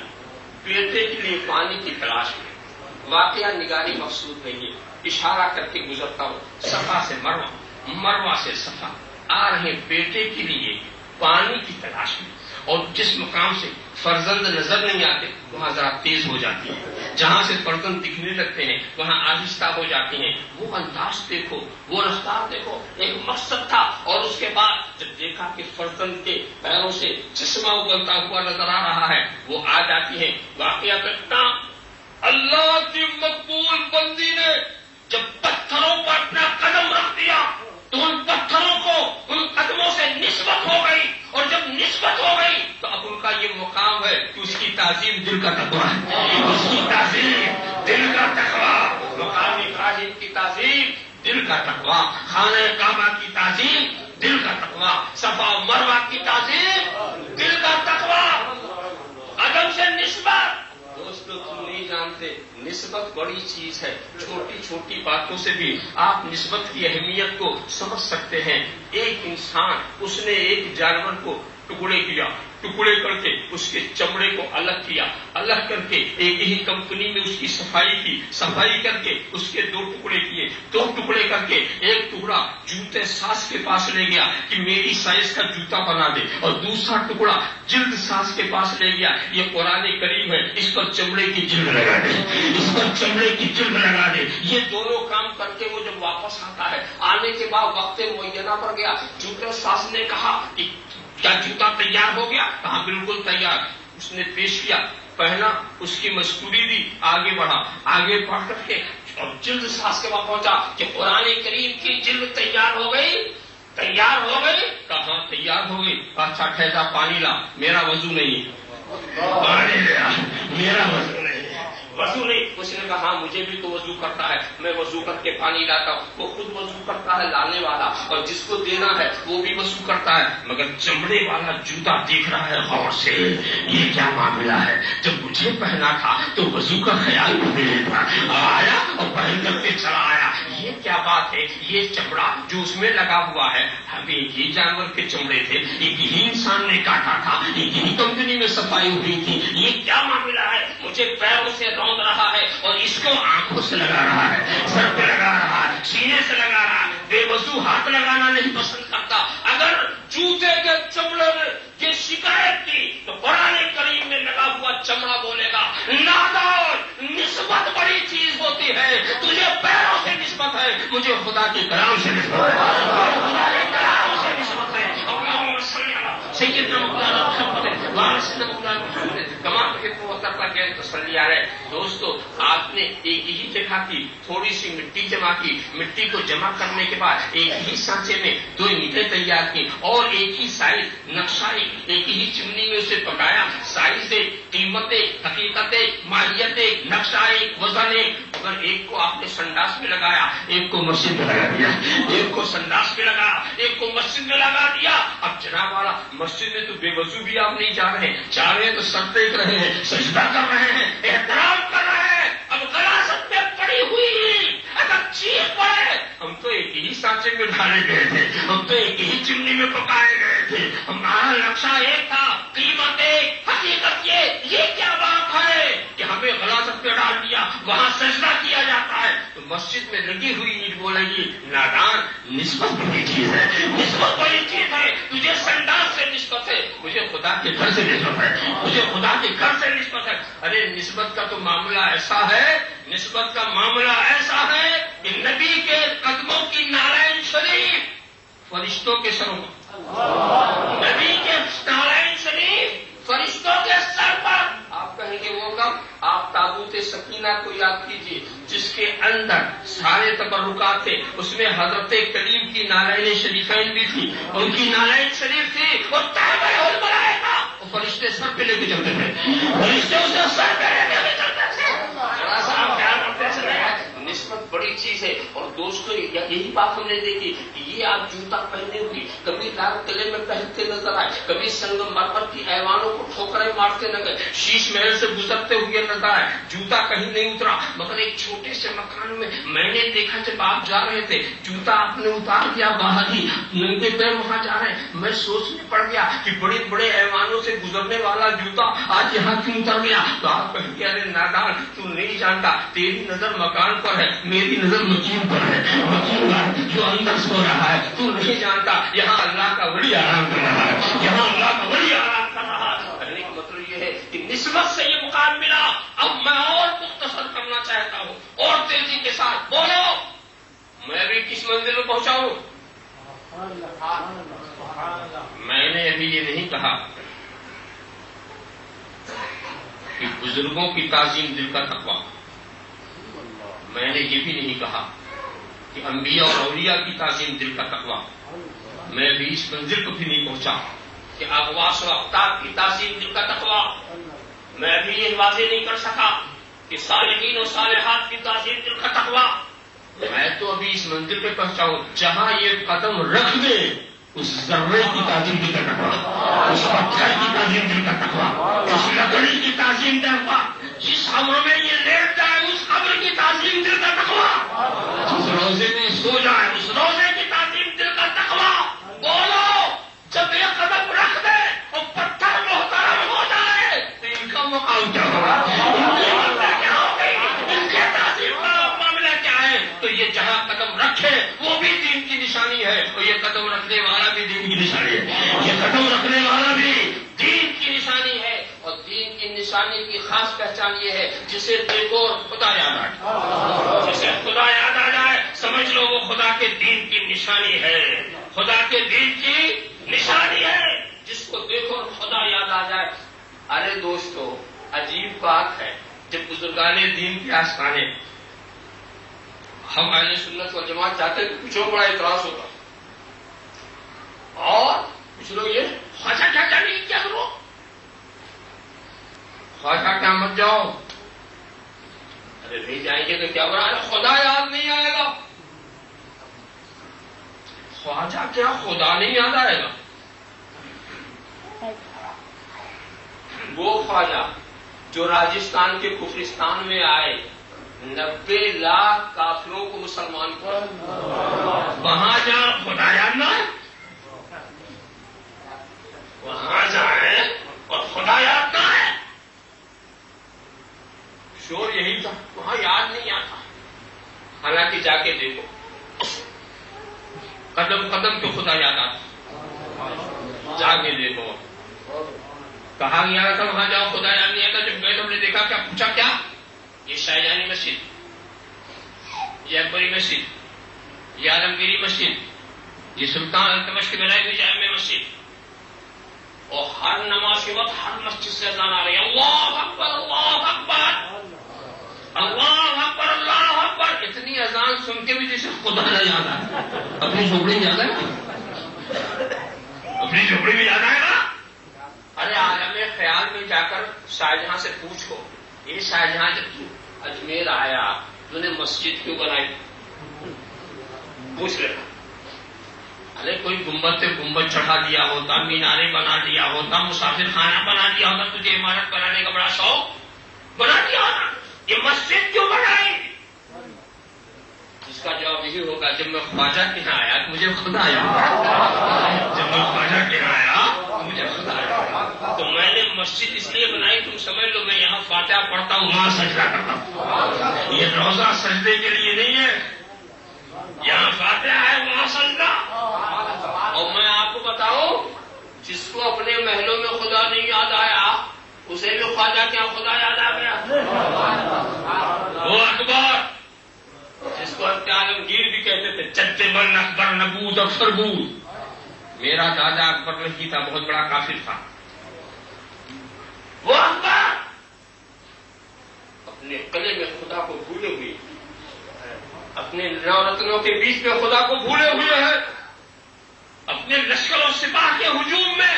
بیٹے کے لیے پانی کی تلاش میں، واقعہ نگاری مقصود نہیں ہے، اشارہ کر کے گزرتا ہوں، صفا سے مروہ، مروہ سے صفا، آ رہے بیٹے کے لیے پانی کی تلاش میں، اور جس مقام سے فرزند نظر نہیں آتے وہاں ذرا تیز ہو جاتی ہے، جہاں سے فرزند دکھنے لگتے ہیں وہاں آہستہ ہو جاتے ہیں۔ وہ انداز دیکھو، وہ رفتار دیکھو، ایک مقصد تھا، اور اس کے بعد جب دیکھا کہ فرزند کے پیروں سے چشمہ ابلتا ہوا نظر آ رہا ہے وہ آ جاتی ہے۔ واقعہ کرتا اللہ کی مقبول بندی نے جب پتھروں پر اپنا قدم رکھ دیا تو ان پتھروں کو ان قدموں سے نسبت ہو گئی، اور جب نسبت ہو گئی تو اب ان کا یہ مقام ہے کہ اس کی تعظیم دل کا تقویٰ ہے، اس کی تعظیم دل کا تقویٰ، مقام ابراہیم کی تعظیم دل کا تقویٰ، خانہ کعبہ کی تعظیم دل کا تقویٰ، صفا و مروہ کی تعظیم دل کا تقویٰ، قدم سے نسبت۔ دوستو تم نہیں جانتے نسبت بڑی چیز ہے، چھوٹی چھوٹی باتوں سے بھی آپ نسبت کی اہمیت کو سمجھ سکتے ہیں۔ ایک انسان اس نے ایک جانور کو ٹکڑے کیا، ٹکڑے کر کے اس کے چمڑے کو الگ کیا، الگ کر کے ایک ہی کمپنی میں اس کی صفائی کی، صفائی کر کے اس کے 2 ٹکڑے کیے، 2 ٹکڑے کر کے ایک ٹکڑا جوتے ساز کے پاس لے گیا کہ میری سائز کا جوتا بنا دے، اور دوسرا ٹکڑا جلد ساز کے پاس لے گیا، یہ قرآن کریم ہے، اس پر چمڑے کی جلد لگا دے، اس پر چمڑے کی جلد لگا دے۔ یہ دونوں کام کر کے وہ جب واپس آتا ہے، آنے کے بعد وقت معینہ پر گیا، جوتے ساز نے کہا کہ کیا جوتا تیار ہو گیا؟ کہا بالکل تیار۔ اس نے پیش کیا، پہنا، اس کی مشکوری دی، آگے بڑھا، آگے بڑھ کر کے اور جلد ساز کے وہاں پہنچا کہ قرآن کریم کی جلد تیار ہو گئی، تیار ہو گئی، کہاں تیار ہو گئی؟ اچھا ٹھہرا، پانی لا، میرا وضو نہیں، پانی لیا، میرا وضو نہیں، وضو نہیں۔ اس نے کہا ہاں مجھے بھی تو وضو کرتا ہے، میں وضو کر کے پانی لاتا ہوں۔ وہ خود وضو کرتا ہے لانے والا، اور جس کو دینا ہے وہ بھی وضو کرتا ہے، مگر چمڑے والا جوتا دیکھ رہا ہے غور سے، یہ کیا معاملہ ہے؟ جب مجھے پہنا تھا تو وضو کا خیال بھی نہیں تھا، آیا اور پہن کر کے چلا آیا، یہ کیا بات ہے؟ یہ چمڑا جو اس میں لگا ہوا ہے، ابھی یہ جانور کے چمڑے تھے، ایک ہی انسان نے کاٹا تھا، ایک ہی کمپنی میں صفائی ہوئی تھی، یہ کیا معاملہ ہے؟ مجھے پیروں سے روند رہا ہے اور اس کو آنکھوں سے لگا رہا ہے، سر پہ لگا رہا ہے، سینے سے لگا رہا ہے، بے وضو ہاتھ لگانا نہیں پسند کرتا۔ اگر جوتے کے چمڑے میں یہ شکایت کی تو قرآن کریم میں لگا ہوا چمڑا بولے گا نادان، نسبت بڑی چیز ہوتی ہے، تجھے پیروں سے نسبت ہے، مجھے خدا کے کلام سے نسبت ہے، خدا کے کلام سے نسبت ہے۔ سیدنا مولانا محمد وارثنا مولانا محمد کمال کے پوتر پر گئے تسلی آ رہے۔ دوستو آپ نے ایک ہی جگہ کی تھوڑی سی مٹی جمع کی، مٹی کو جمع کرنے کے بعد ایک ہی سانچے میں 2 اینٹیں تیار کی اور ایک ہی سائز نقشہ ایک ہی چمنی میں اسے پکایا، سائز قیمتیں، حقیقتیں، ماہیتیں، نقشہ وزن، اگر ایک کو آپ نے سنڈاس میں لگایا، ایک کو مسجد میں لگا دیا، ایک کو سنڈاس میں لگایا، ایک کو مسجد میں لگا دیا۔ اب جناب والا مسجد میں تو بے وضو بھی آپ نہیں جا رہے، جا رہے ہیں تو سر ٹیک رہے ہیں، سجدہ کر رہے ہیں، احترام کر رہے ہیں، اب غلاظت میں پڑی ہوئی اگر چیخ پڑے، ہم تو ایک ہی سانچے میں ڈالے گئے تھے، ہم تو ایک ہی چمنی میں پکائے گئے تھے، ہمارا نقشہ ایک تھا، قیمت ایک، حقیقت یہ کیا بات ہے کہ ہمیں غلاظت میں ڈال دیا، وہاں سجدہ کیا جاتا ہے؟ تو مسجد میں لگی ہوئی اینٹ بولے گی نادان، نسبت بڑی چیز ہے، نسبت بڑی چیز ہے، تجھے سنڈاس سے نسبت ہے، مجھے خدا کے گھر سے نسبت ہے، مجھے خدا کے گھر سے نسبت ہے۔ ارے نسبت کا تو معاملہ ایسا ہے، نسبت کا معاملہ ایسا ہے کہ نبی کے قدموں کی نارائن شریف فرشتوں کے سروں پر، نبی کے نارائن شریف فرشتوں کے سر پر۔ آپ کہیں گے وہ کب؟ آپ تابوت سکینہ کو یاد کیجیے، جس کے اندر سارے تبرکات تھے، اس میں حضرت کریم کی نارائن شریفین بھی تھی، ان کی نارائن شریف تھی، اور وہ فرشتے سر پہ لے کے چلتے تھے، فرشتے اسے سر پہ لے کے چلتے تھے۔ نسبت بڑی چیز ہے۔ اور دوستو یہی بات ہم نے دیکھی کہ یہ آپ جوتا پہنے ہوئی کبھی لال قلعے میں پہنتے نظر آئے، کبھی سنگم مرمر کی ایوانوں کو ٹھوکریں مارتے نظر، شیش محل سے گزرتے ہوئے نظر آئے، جوتا کہیں نہیں اترا، مگر ایک چھوٹے سے مکان میں نے دیکھا جب آپ جا رہے تھے جوتا آپ نے اتار دیا باہر ہی، ننگے پیر وہاں جا رہے ہیں۔ میں سوچنے پڑ گیا کہ بڑے بڑے ایوانوں سے گزرنے والا جوتا آج یہاں کیوں اتر گیا؟ تو آپ کہیں گے ارے نادان تو نہیں جانتا، تیری نظر مکان پر ہے، میری نظر مکین پر ہے، مکین جو اندر سو رہا ہے، تو نہیں جانتا یہاں اللہ کا ولی آرام کر رہا ہے، یہاں اللہ کا ولی آرام کر رہا ہے۔ کہنے کا مطلب یہ ہے کہ نسبت سے یہ مقام ملا۔ اب میں اور مختصر کرنا چاہتا ہوں اور تیزی کے ساتھ بولو، میں بھی کس منزل میں پہنچا ہوں؟ میں نے ابھی یہ نہیں کہا کہ بزرگوں کی تعظیم دل کا تقویٰ، میں نے یہ بھی نہیں کہا کہ انبیاء اور اولیاء کی تعظیم دل کا تقویٰ، میں بھی اس منزل کو بھی نہیں پہنچا کہ اغواس و اقطاب کی تعظیم دل کا تقویٰ، میں بھی یہ واضح نہیں کر سکا کہ صالحین و صالحات کی تعظیم دل کا تقویٰ۔ میں تو ابھی اس منزل پہ پہنچا ہوں جہاں یہ قدم رکھ دے اس ذرے کی تعظیم دل کا تقویٰ، اس پتھر کی تعظیم دل کا تقویٰ، اس لکڑی کی تعظیم دل کا، جس قبر میں یہ لیٹ جائے اس قبر کی تعظیم دل کا تقویٰ، جس روزے میں سو جائے اس روزے کی تعظیم دل کا تقویٰ۔ بولو جب یہ قدم رکھ دے اور پتھر محترم ہو جائے تو ان کا مقام کیا ہوگا؟ کیا ہوگی؟ ان کے تعظیم کا معاملہ کیا ہے؟ تو یہ جہاں قدم رکھے وہ بھی دین کی نشانی ہے، اور یہ قدم رکھنے والا بھی دین کی نشانی ہے، یہ قدم رکھنے والا بھی دین کی نشانی ہے۔ اور دین کی نشانی کی خاص پہچان یہ ہے جسے دیکھو خدا یاد آ جائے، جسے خدا یاد آ جائے سمجھ لو وہ خدا کے دین کی نشانی ہے، خدا کے دین کی نشانی ہے۔ جس کو دیکھو خدا یاد آ جائے۔ ارے دوستو عجیب بات ہے، جب بزرگان دین کے آستانے ہم اہل سنت والجماعت چاہتے تو کچھ بڑا اعتراض ہوتا، اور کچھ لوگ یہ خواجہ کیا نہیں کیا کرو، خواجہ کیا مت جاؤ، ارے نہیں جائیں گے تو کیا برا، خدا یاد نہیں آئے گا، خواجہ کیا خدا نہیں یاد آئے گا، وہ خواجہ جو راجستھان کے کفرستان میں آئے 90 لاکھ کافروں کو مسلمان پر وہاں جا خدا یاد نہ ہے، وہاں جائیں اور خدا یاد نہ ہے، شور یہی تھا، وہاں یاد نہیں آتا، حالانکہ جا کے دیکھو قدم قدم پہ خدا یاد آتا، جا کے دیکھو، کہا گیا تھا وہاں جاؤ خدا یاد نہیں آتا، جب گئے تو ہم نے دیکھا کیا، پوچھا کیا، یہ شاہجہانی مسجد، یہ اکبری مسجد، یہ عالمگیری مسجد، یہ سلطان التمش کی بنائی ہوئی جامع مسجد، اور ہر نماز کے وقت ہر مسجد سے اذان آ رہی ہے، اللہ اکبر اللہ اکبر اللہ اکبر اللہ اکبر، اتنی اذان سن کے بھی جسے خدا نہ یاد آئے، اپنی جھوپڑی میں یاد آئے، اپنی جھوپڑی میں یاد آئے گا، ارے عالم خیال میں جا کر شاہجہاں سے پوچھو، یہ شاہجہاں جب تو اجمیر آیا تو نے مسجد کیوں بنائی، پوچھ لینا، ارے کوئی گنبد پہ گنبد چڑھا دیا ہوتا، میناریں بنا دیا ہوتا، مسافر خانہ بنا دیا ہوتا، تجھے عمارت بنانے کا بڑا شوق، بنا دیا ہوتا، یہ مسجد کیوں بنائی، اس کا جواب یہی ہوگا جب میں خواجہ کے یہاں آیا تو مجھے خدا آیا، جب میں خواجہ کے یہاں آیا تو مجھے خدا آیا، تو میں نے مسجد اس لیے بنائی، تم سمجھ لو میں یہاں فاتحہ پڑھتا ہوں وہاں سجدہ کرتا ہوں، یہ روزہ سجدے کے لیے نہیں ہے، یہاں فاتحہ ہے وہاں سجدہ، اور میں آپ کو بتاؤں جس کو اپنے محلوں میں خدا نہیں یاد آیا اسے بھی خواجہ کیا خدا یاد آ گیا، وہ اکبر جس کو عالمگیر بھی کہتے تھے، چچے بن اکبر نبود اکثر بود، میرا دادا اکبر نہیں تھا، بہت بڑا کافر تھا، وہ اکبر اپنے قلعے میں خدا کو بھولے ہوئے، اپنے نورتنوں کے بیچ میں خدا کو بھولے ہوئے ہیں، اپنے لشکر و سپاہ کے ہجوم میں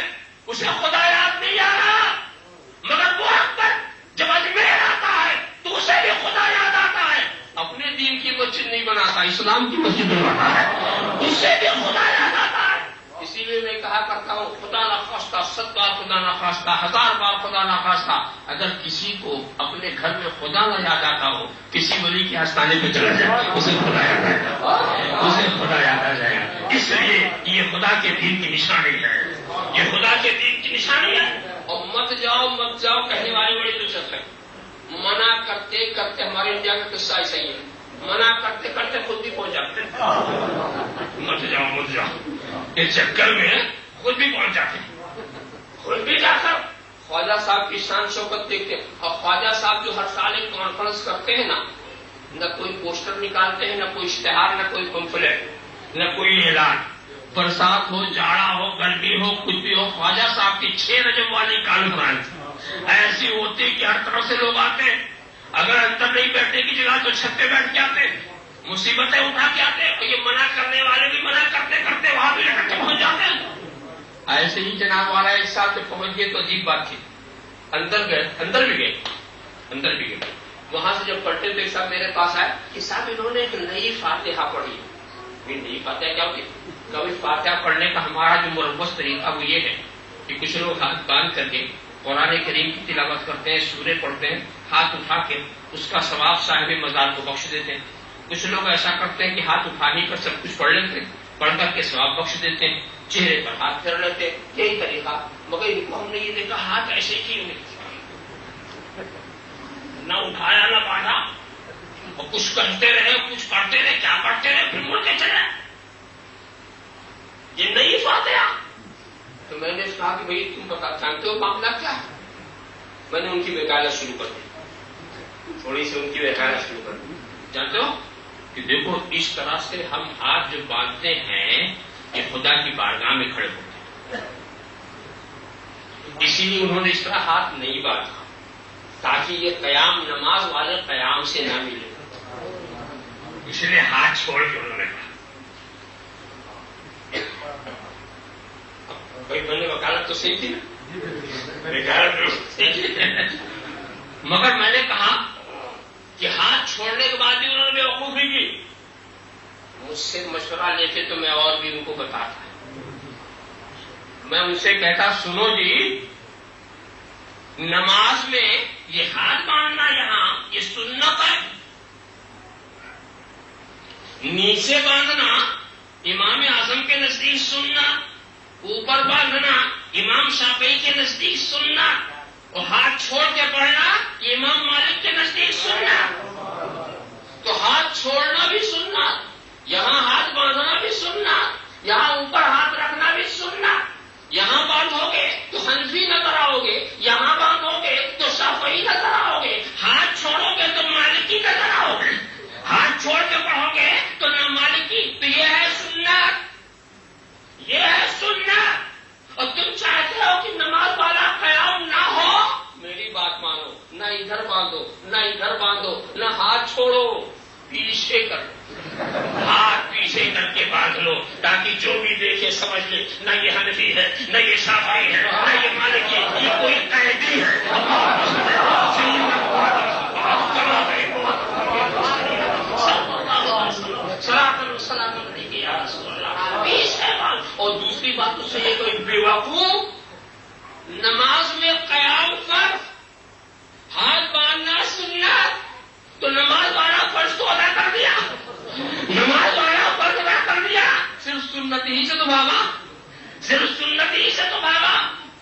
اسے خدا یاد نہیں آ رہا، مگر وہ اکبر جب اجمیر آتا ہے تو اسے بھی خدا یاد آتا ہے، اپنے دین کی مسجد نہیں بناتا، اسلام کی مسجد بناتا ہے، اسے بھی خدا یاد آتا ہے، اسی لیے میں کہا کرتا ہوں خدا نخواستہ 100 بار خدا نخواستہ 1000 بار خدا نخواستہ، اگر کسی کو اپنے گھر میں خدا نہ یاد آتا ہو، کسی ولی کے آستانے پہ چلا جائے اسے خدا یاد آئے گا، اسے خدا یاد آ جائے گا، اس لیے یہ خدا کے دین کی نشانی ہے، یہ خدا کے دین کی نشانی ہے، اور مت جاؤ کہنے والی بڑی دلچسپ ہے، منع کرتے کرتے ہمارے انڈیا کا قصہ ایسا ہی ہے، منع کرتے کرتے خود بھی پہنچ جاتے ہیں، مت جاؤ اس چکر میں خود بھی پہنچ جاتے ہیں، خود بھی جا کر خواجہ صاحب کی شان شوکت دیکھتے ہیں، اور خواجہ صاحب جو ہر سال ایک کانفرنس کرتے ہیں نا، نہ کوئی پوسٹر نکالتے ہیں، نہ کوئی اشتہار، نہ کوئی پمفلٹ، نہ کوئی اعلان، برسات ہو جاڑا ہو گرمی ہو کچھ بھی ہو، خواجہ صاحب کی 6 رجب والی کانفرنس ایسی ہوتی کہ ہر طرف سے لوگ آتے، اگر اندر نہیں بیٹھنے کی جگہ تو چھت پہ بیٹھ کے آتے، مصیبتیں اٹھا کے آتے، اور یہ منع کرنے والے بھی منع کرتے کرتے وہاں بھی لٹک کے پہنچ جاتے ہیں، ایسے ہی جناب والا ایک سال سے پہنچ گئے تو عجیب بات تھی، اندر بھی گئے، وہاں سے جب پڑھتے تو ایک صاحب میرے پاس آئے کہ صاحب انہوں نے ایک نئی فاتحہ پڑھی، نئی فاتحہ کیا ہوتی، کبھی فاتحہ پڑھنے کا ہمارا جو مروج طریقہ وہ یہ ہے کہ کچھ لوگ ہاتھ باندھ کر کے قرآن کریم کی تلاوت کرتے ہیں، سورے پڑھتے ہیں، ہاتھ اٹھا کے اس کا ثواب صاحب مزار کو بخش دیتے ہیں، کچھ لوگ ایسا کرتے ہیں کہ ہاتھ اٹھا ہی کر سب کچھ پڑھ لیتے ہیں، پڑھ کر کے ثواب بخش دیتے ہیں، چہرے پر ہاتھ پھیر لیتے ہیں، یہی طریقہ، مگر ان کو ہم نے یہ دیکھا ہاتھ ایسے کیوں نہیں، نہ اٹھایا نہ باندھا، اور کچھ کرتے رہے کچھ پڑھتے رہے، کیا پڑھتے رہے، پھر مڑ کے چلے، یہ نہیں فاتحہ۔ تو میں نے کہا کہ بھائی تم بتا جانتے ہو معاملہ کیا ہے؟ میں نے ان کی وکالت شروع کر دی، تھوڑی سی ان کی وکالت شروع کر دی، جانتے ہو کہ دیکھو اس طرح سے ہم ہاتھ جو باندھتے ہیں یہ خدا کی بارگاہ میں کھڑے ہوتے ہیں، اسی لیے انہوں نے اس طرح ہاتھ نہیں باندھا تاکہ یہ قیام نماز والے قیام سے نہ ملے، اس لیے ہاتھ چھوڑ کے انہوں نے کہا. بھائی میں نے وکالت تو صحیح تھی نا، وکالت صحیح تھی، مگر میں نے کہا کہ ہاتھ چھوڑنے کے بعد بھی انہوں نے بیوقوفی کی. مجھ سے مشورہ لیتے تو میں اور بھی ان کو بتاتا. میں ان سے کہتا سنو جی، نماز میں یہ ہاتھ باندھنا یہاں یہ سنت ہے، نیچے باندھنا امام اعظم کے نزدیک سنت، اوپر باندھنا امام شافعی کے نزدیک سنت، اور ہاتھ چھوڑ کے پڑھنا امام مالک کے نزدیک سنت. تو ہاتھ چھوڑنا بھی سنت، یہاں ہاتھ باندھنا بھی سنت، یہاں اوپر ہاتھ رکھنا بھی سنت. یہاں باندھو گے تو حنفی نظر آؤ گے، یہاں باندھو گے تو شافعی نظر آؤ گے، ہاتھ چھوڑو گے تو مالکی نظر آؤ گے، ہاتھ چھوڑ کے پڑھو گے تو نہ مالکی. تو یہ ہے سنت، یہ ہے سنت. اور تم چاہتے ہو کہ نماز والا قیام نہ ہو، میری بات مانو، نہ ادھر باندھو نہ ادھر باندھو، نہ ہاتھ چھوڑو، پیچھے کر لو، ہاتھ پیچھے کر کے باندھ لو تاکہ جو بھی دیکھے سمجھ لے نہ یہ حنفی ہے نہ یہ شافعی ہے نہ یہ مالکی ہے، یہ کوئی قیدی ہے. اور دوسری بات اس سے یہ کوئی بیوقوف نماز میں قیام کر ہاتھ باندھنا سنت، تو نماز والا فرض تو ادا کر دیا، نماز والا فرض ادا کر دیا، صرف سنت ہی سے تو بھاگا، صرف سنت ہی سے تو بھاگا.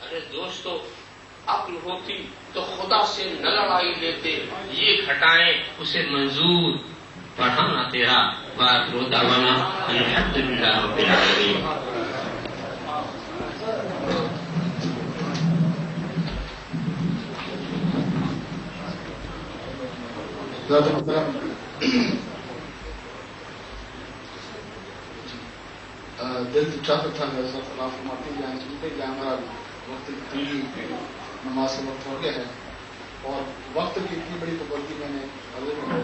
ارے دوستو، عقل ہوتی تو خدا سے نہ لڑائی لیتے، یہ گھٹائیں اسے منظور. پڑھانا تیرا بات رو دعوانا الحمدللہ رب العالمین. دل سے چاہتا تھا میرے ساتھ اللہ فرماتے ہیں کہ ہمارا وقت کی نماز کا وقت ہو گیا ہے، اور وقت کی اتنی بڑی پابندی میں نے اللہ تعالیٰ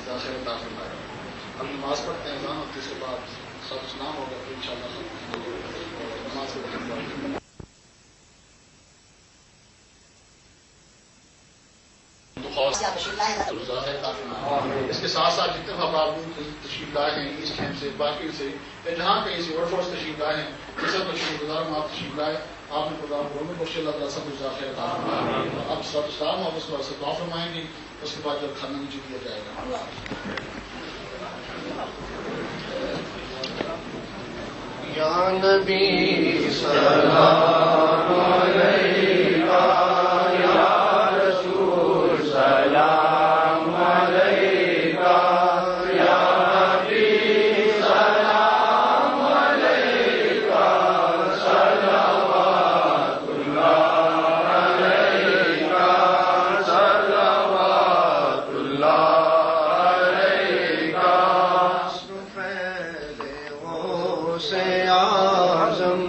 سے آخر عطا فرمایا. ہم نماز پڑھتے ہیں اذان ہوتی، اس کے بعد سب اسلام ہوگا تو انشاءاللہ نماز پڑھیں. اس کے ساتھ ساتھ جتنے افراد تشریف لائے ہیں اس کیمپ سے، باقی سے یا جہاں کہیں سے اور فورس تشریف لائے ہیں، یہ سب تشریف گزار ہوں. آپ تشریف لائے، آپ نے پروگرام میں بخش اللہ تعالیٰ سب کچھ ذاکر عطا فرمائے. اب سب اسلام آپ اس کو ایسے دعا فرمائیں گے، اس کے بعد جب کھانا نیچے دیا جائے گا. یا نبی سلام علیکہ، یا رسول سلام علیکہ، یا نبی سلام علیکہ، صلوات اللہ علیکہ، صلوات اللہ علیکہ. سے اعظم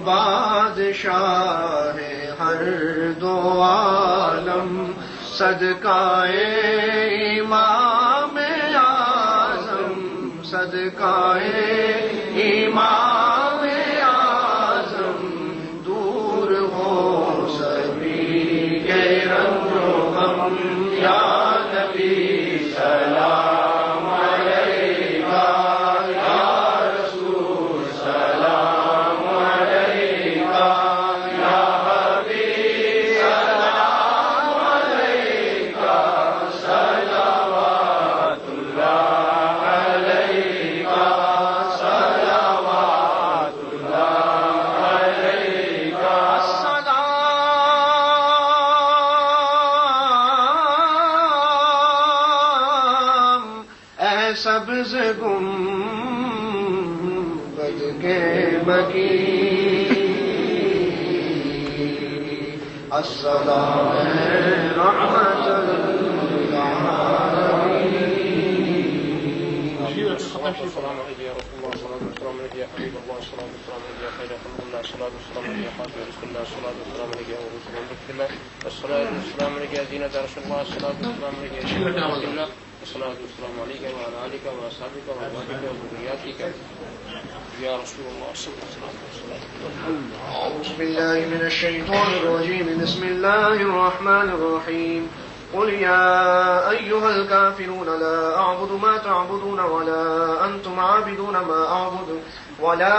بادشاہ ہر دو عالم، صدقہ امام اعظم، صدقہ امام اعظم، دور ہو سبھی کے رنج و غم، یا نبی سلام علیکہ، سبز گنبد کے مکی، السلام رحمت للعالمین. عليك يا حبيب الله الصلاة والسلام عليك يا خير خلق الله الصلاة والسلام عليك يا خاتم رزق الله الصلاة والسلام عليك يا رسول الله الصلاة والسلام عليك يا زينة عرش الله الصلاة والسلام عليك يا شفيع خلق الله الصلاة والسلام عليك وعلى آلك وأصحابك وأزواجك وذرياتك يا رسول الله صلى الله عليه وسلم. أعوذ بالله من الشيطان الرجيم بسم الله الرحمن الرحيم قل يا أيها الكافرون لا أعبد ما تعبدون ولا أنتم عابدون ما أعبد ولا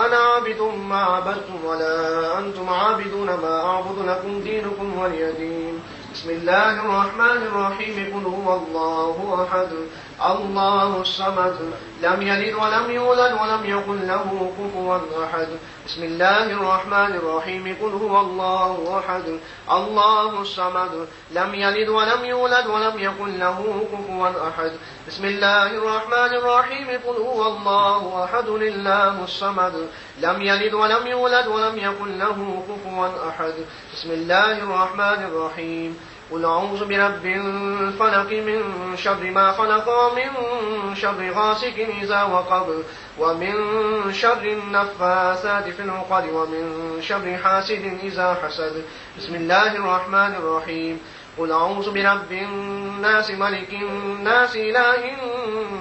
أنا عابد ما عبدتم ولا أنتم عابدون ما أعبد لكم دينكم ولي دين. بسم الله الرحمن الرحيم قل هو الله أحد الله الصمد لم يلد ولم يولد ولم يكن له كفوا أحد. بسم الله الرحمن الرحيم قل هو الله أحد الله الصمد لم يلد ولم يولد ولم يكن له كفوا أحد. بسم الله الرحمن الرحيم قل هو الله أحد الله الصمد لم يلد ولم يولد ولم يكن له كفوا أحد. بسم الله الرحمن الرحيم قل أعوذ برب الفلق من شر ما خلق ومن شر غاسق إذا وقب ومن شر النفاثات في العقد ومن شر حاسد إذا حسد. بسم الله الرحمن الرحيم قل أعوذ برب الناس ملك الناس إله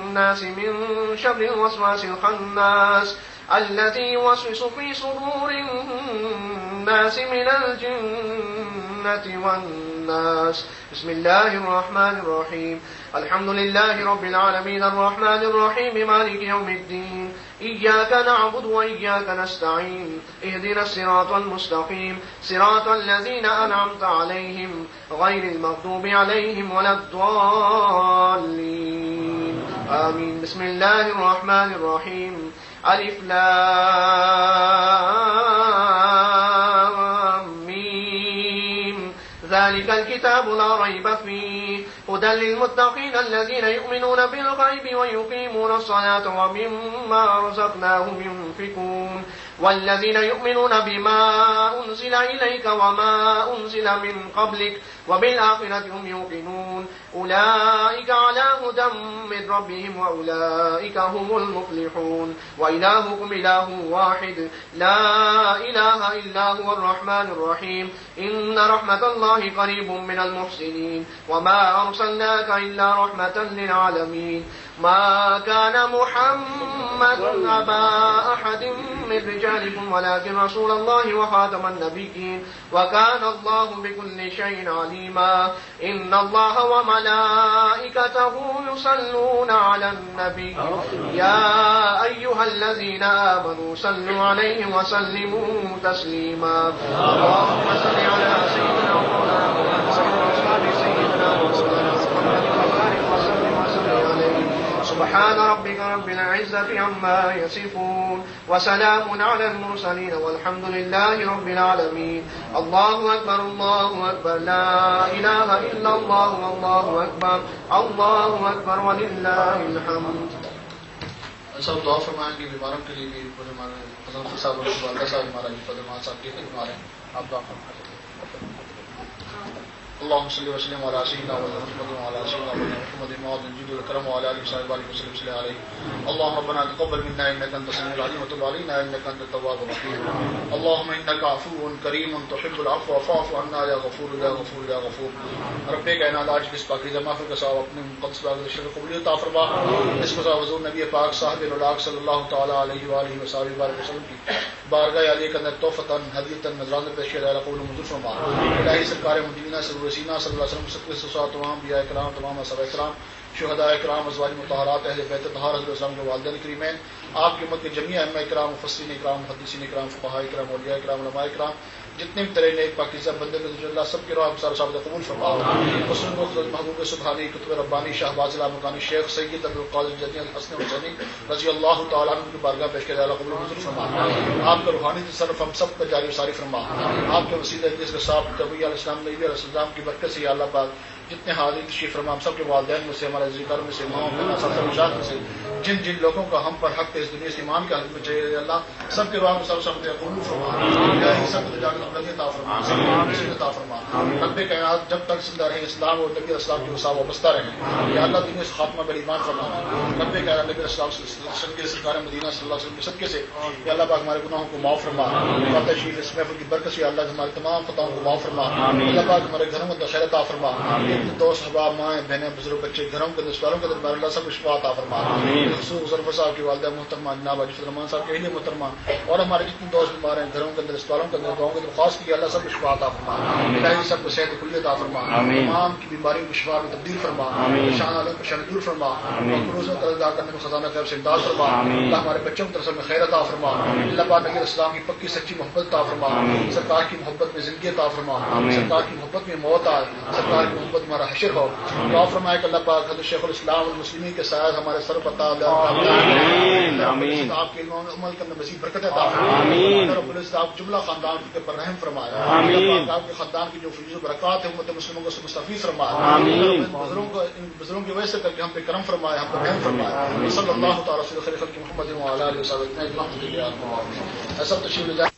الناس من شر الوسواس الخناس الذي يوسوس في صدور الناس من الجنة والناس. بسم الله الرحمن الرحيم الحمد لله رب العالمين الرحمن الرحيم مالك يوم الدين إياك نعبد وإياك نستعين اهدنا الصراط المستقيم صراط الذين أنعمت عليهم غير المغضوب عليهم ولا الضالين آمين. بسم الله الرحمن الرحيم ألف لام ميم ذلك الكتاب لا ريب فيه هدى للمتقين الذين يؤمنون بالغيب ويقيمون الصلاة ومما رزقناهم ينفقون والذين يؤمنون بما أنزل إليك وما أنزل من قبلك وبالآخرة هم يوقنون أولئك على هدى من ربهم وأولئك هم المفلحون. وإلهكم إله واحد لا إله إلا هو الرحمن الرحيم إن رحمة الله قريب من المحسنين وما أرسلناك إلا رحمة للعالمين. ما كان محمد أبا أحد من رجالكم ولكن رسول الله وخاتم النبيين وكان الله بكل شيء عليما. إن الله وملائكته يصلون على النبي يا أيها الذين آمنوا صلوا عليه وسلموا تسليما. اللهم صل على سيدنا محمد وعلى سيدنا محمد سبحان ربك رب العزة عما يصفون وسلام على المرسلين والحمد لله رب العالمين. الله أكبر الله أكبر لا إله إلا الله والله أكبر الله أكبر ولله الحمد. سب دعا فرمائیں گے بیماروں کے لیے بھی حضرت صاحب والدہ صاحب ہمارا فضلمان صاحب کی خدمت ہیں آپ دعا فرمائیں. اللهم صل وسلم على سيدنا محمد وعلى سيدنا محمد موعد الجود والكرم وعلى اله وصحبه وسلم صلى عليه. اللهم ربنا تقبل منا انك انت السميع العليم وتب علينا انك انت التواب الرحيم. اللهم انك عفو كريم تحب العفو فاعف عنا يا غفور يا غفور يا غفور. رب کائنات آج اس پاکیزہ محفل کا ثواب اپنے مقدس باغ شرف قبولیت عطا فرما. اس کو حضور نبی پاک صاحب الولاق صلی اللہ تعالی علیہ والہ وسلم کی بارگاہ علی کے اندر تحفۃ ہدیۃ نذرانہ پیش کیا قبول منظور فرما. الہی سرکار مدینہ سرور سینہ صلی اللہ علیہ وسلم سب کے ساتھ تمام انبیاء کرام تمام صحابہ کرام شہداء کرام ازواج مطہرات اہل بیت طاہرہ حضرت السلام کے والدین کریمین آپ کی امت کے جمیع ائمہ کرام مفسرین کرام محدثین کرام فقہاء کرام اولیاء کرام علماء کرام جتنے بھی تیرے نیک پاکیزہ بندے میں اللہ سب کے روح سارے صاحب قبول فرما. حسن محبوب سبحانی کتب ربانی شہباز مکانی شیخ سید عبد القادر جدی حسن حسینی رضی اللہ تعالیٰ عنہ کی بارگاہ پیش کیا قبول منظور فرما. آپ کا روحانی تصرف ہم سب کا جاری و ساری فرما. آپ کے وسیلہ جس کے صاحب نبی علیہ السلام نبی علیہ السلام کی برکت سے یا اللہ پاک جتنے حاضر تشریف فرما ہم سب کے والدین میں سے ہمارے ذکر میں سے ماں میں سے جن جن لوگوں کا ہم پر حق ہے اس دنیا سے ایمان کے حق میں چاہیے اللہ سب کے بعد سب قبول فرما سب کو عطا فرما رب کائنات جب تک زندہ رہے اسلام اور نبی اسلام کے وسا وابستہ رہے یا اللہ دنیا سے خاتمہ بل ایمان فرما رب کائنات نبی اسلام کے سرکار مدینہ صلی اللہ علیہ وسلم کے صدقے سے یا اللہ پاک ہمارے گناہوں کو معاف فرما فاتح شریف اس محفل کی برکت سے اللہ ہمارے تمام خطاؤں کو معاف فرما اللہ پاک ہمارے گھروں میں خیر عطا فرما دوست احباب مائیں بہنیں بزرگ بچے گھروں کے رشتہ کے دربار اللہ سب کو شفا عطا فرما خصوص ظفر صاحب کی والدہ محترمہ جناب عجیب الرحمان صاحب کے اہلیہ محترمہ اور ہمارے جتنے دوست بیمار ہیں گھروں کے اندر اسپتالوں کے اندر دعاؤں کی درخواست کی اللہ سب کو شفا عطا فرما الہی سب کو صحت کلی عطا فرما تمام کی بیماریوں کو شفا میں تبدیل فرما شان عالم کو شان دور فرما روز میں قرض ادا کرنے میں خزانہ خیر سے امداد فرما اللہ ہمارے بچوں کی طرف میں خیر عطا فرما اللہ پاک نبی اسلام کی پکی سچی محبت عطا فرما سرکار کی محبت میں زندگی عطا فرما سرکار کی محبت میں موت آئے سرکار کی محبت ہمارا حشر ہو دعا فرمائے کہ اللہ پاک حضرت شیخ الاسلام والمسلمین کے سایہ ہمارے سر پر آپ کے علم عمل کرنے مزید برکت عطا فرمائے رب العزت آپ جملہ خاندان کے پر رحم فرمایا آپ کے خاندان کی جو فیض و برکات ہے امت مسلموں کو مستفیض فرمایا بزرگوں کی وجہ سے کر کے ہم پہ کرم فرمایا ہم پر رحم فرمایا صلی اللہ تعالی علیہ وسلم محمد وعلی آلہ وصحبہ اجمعین.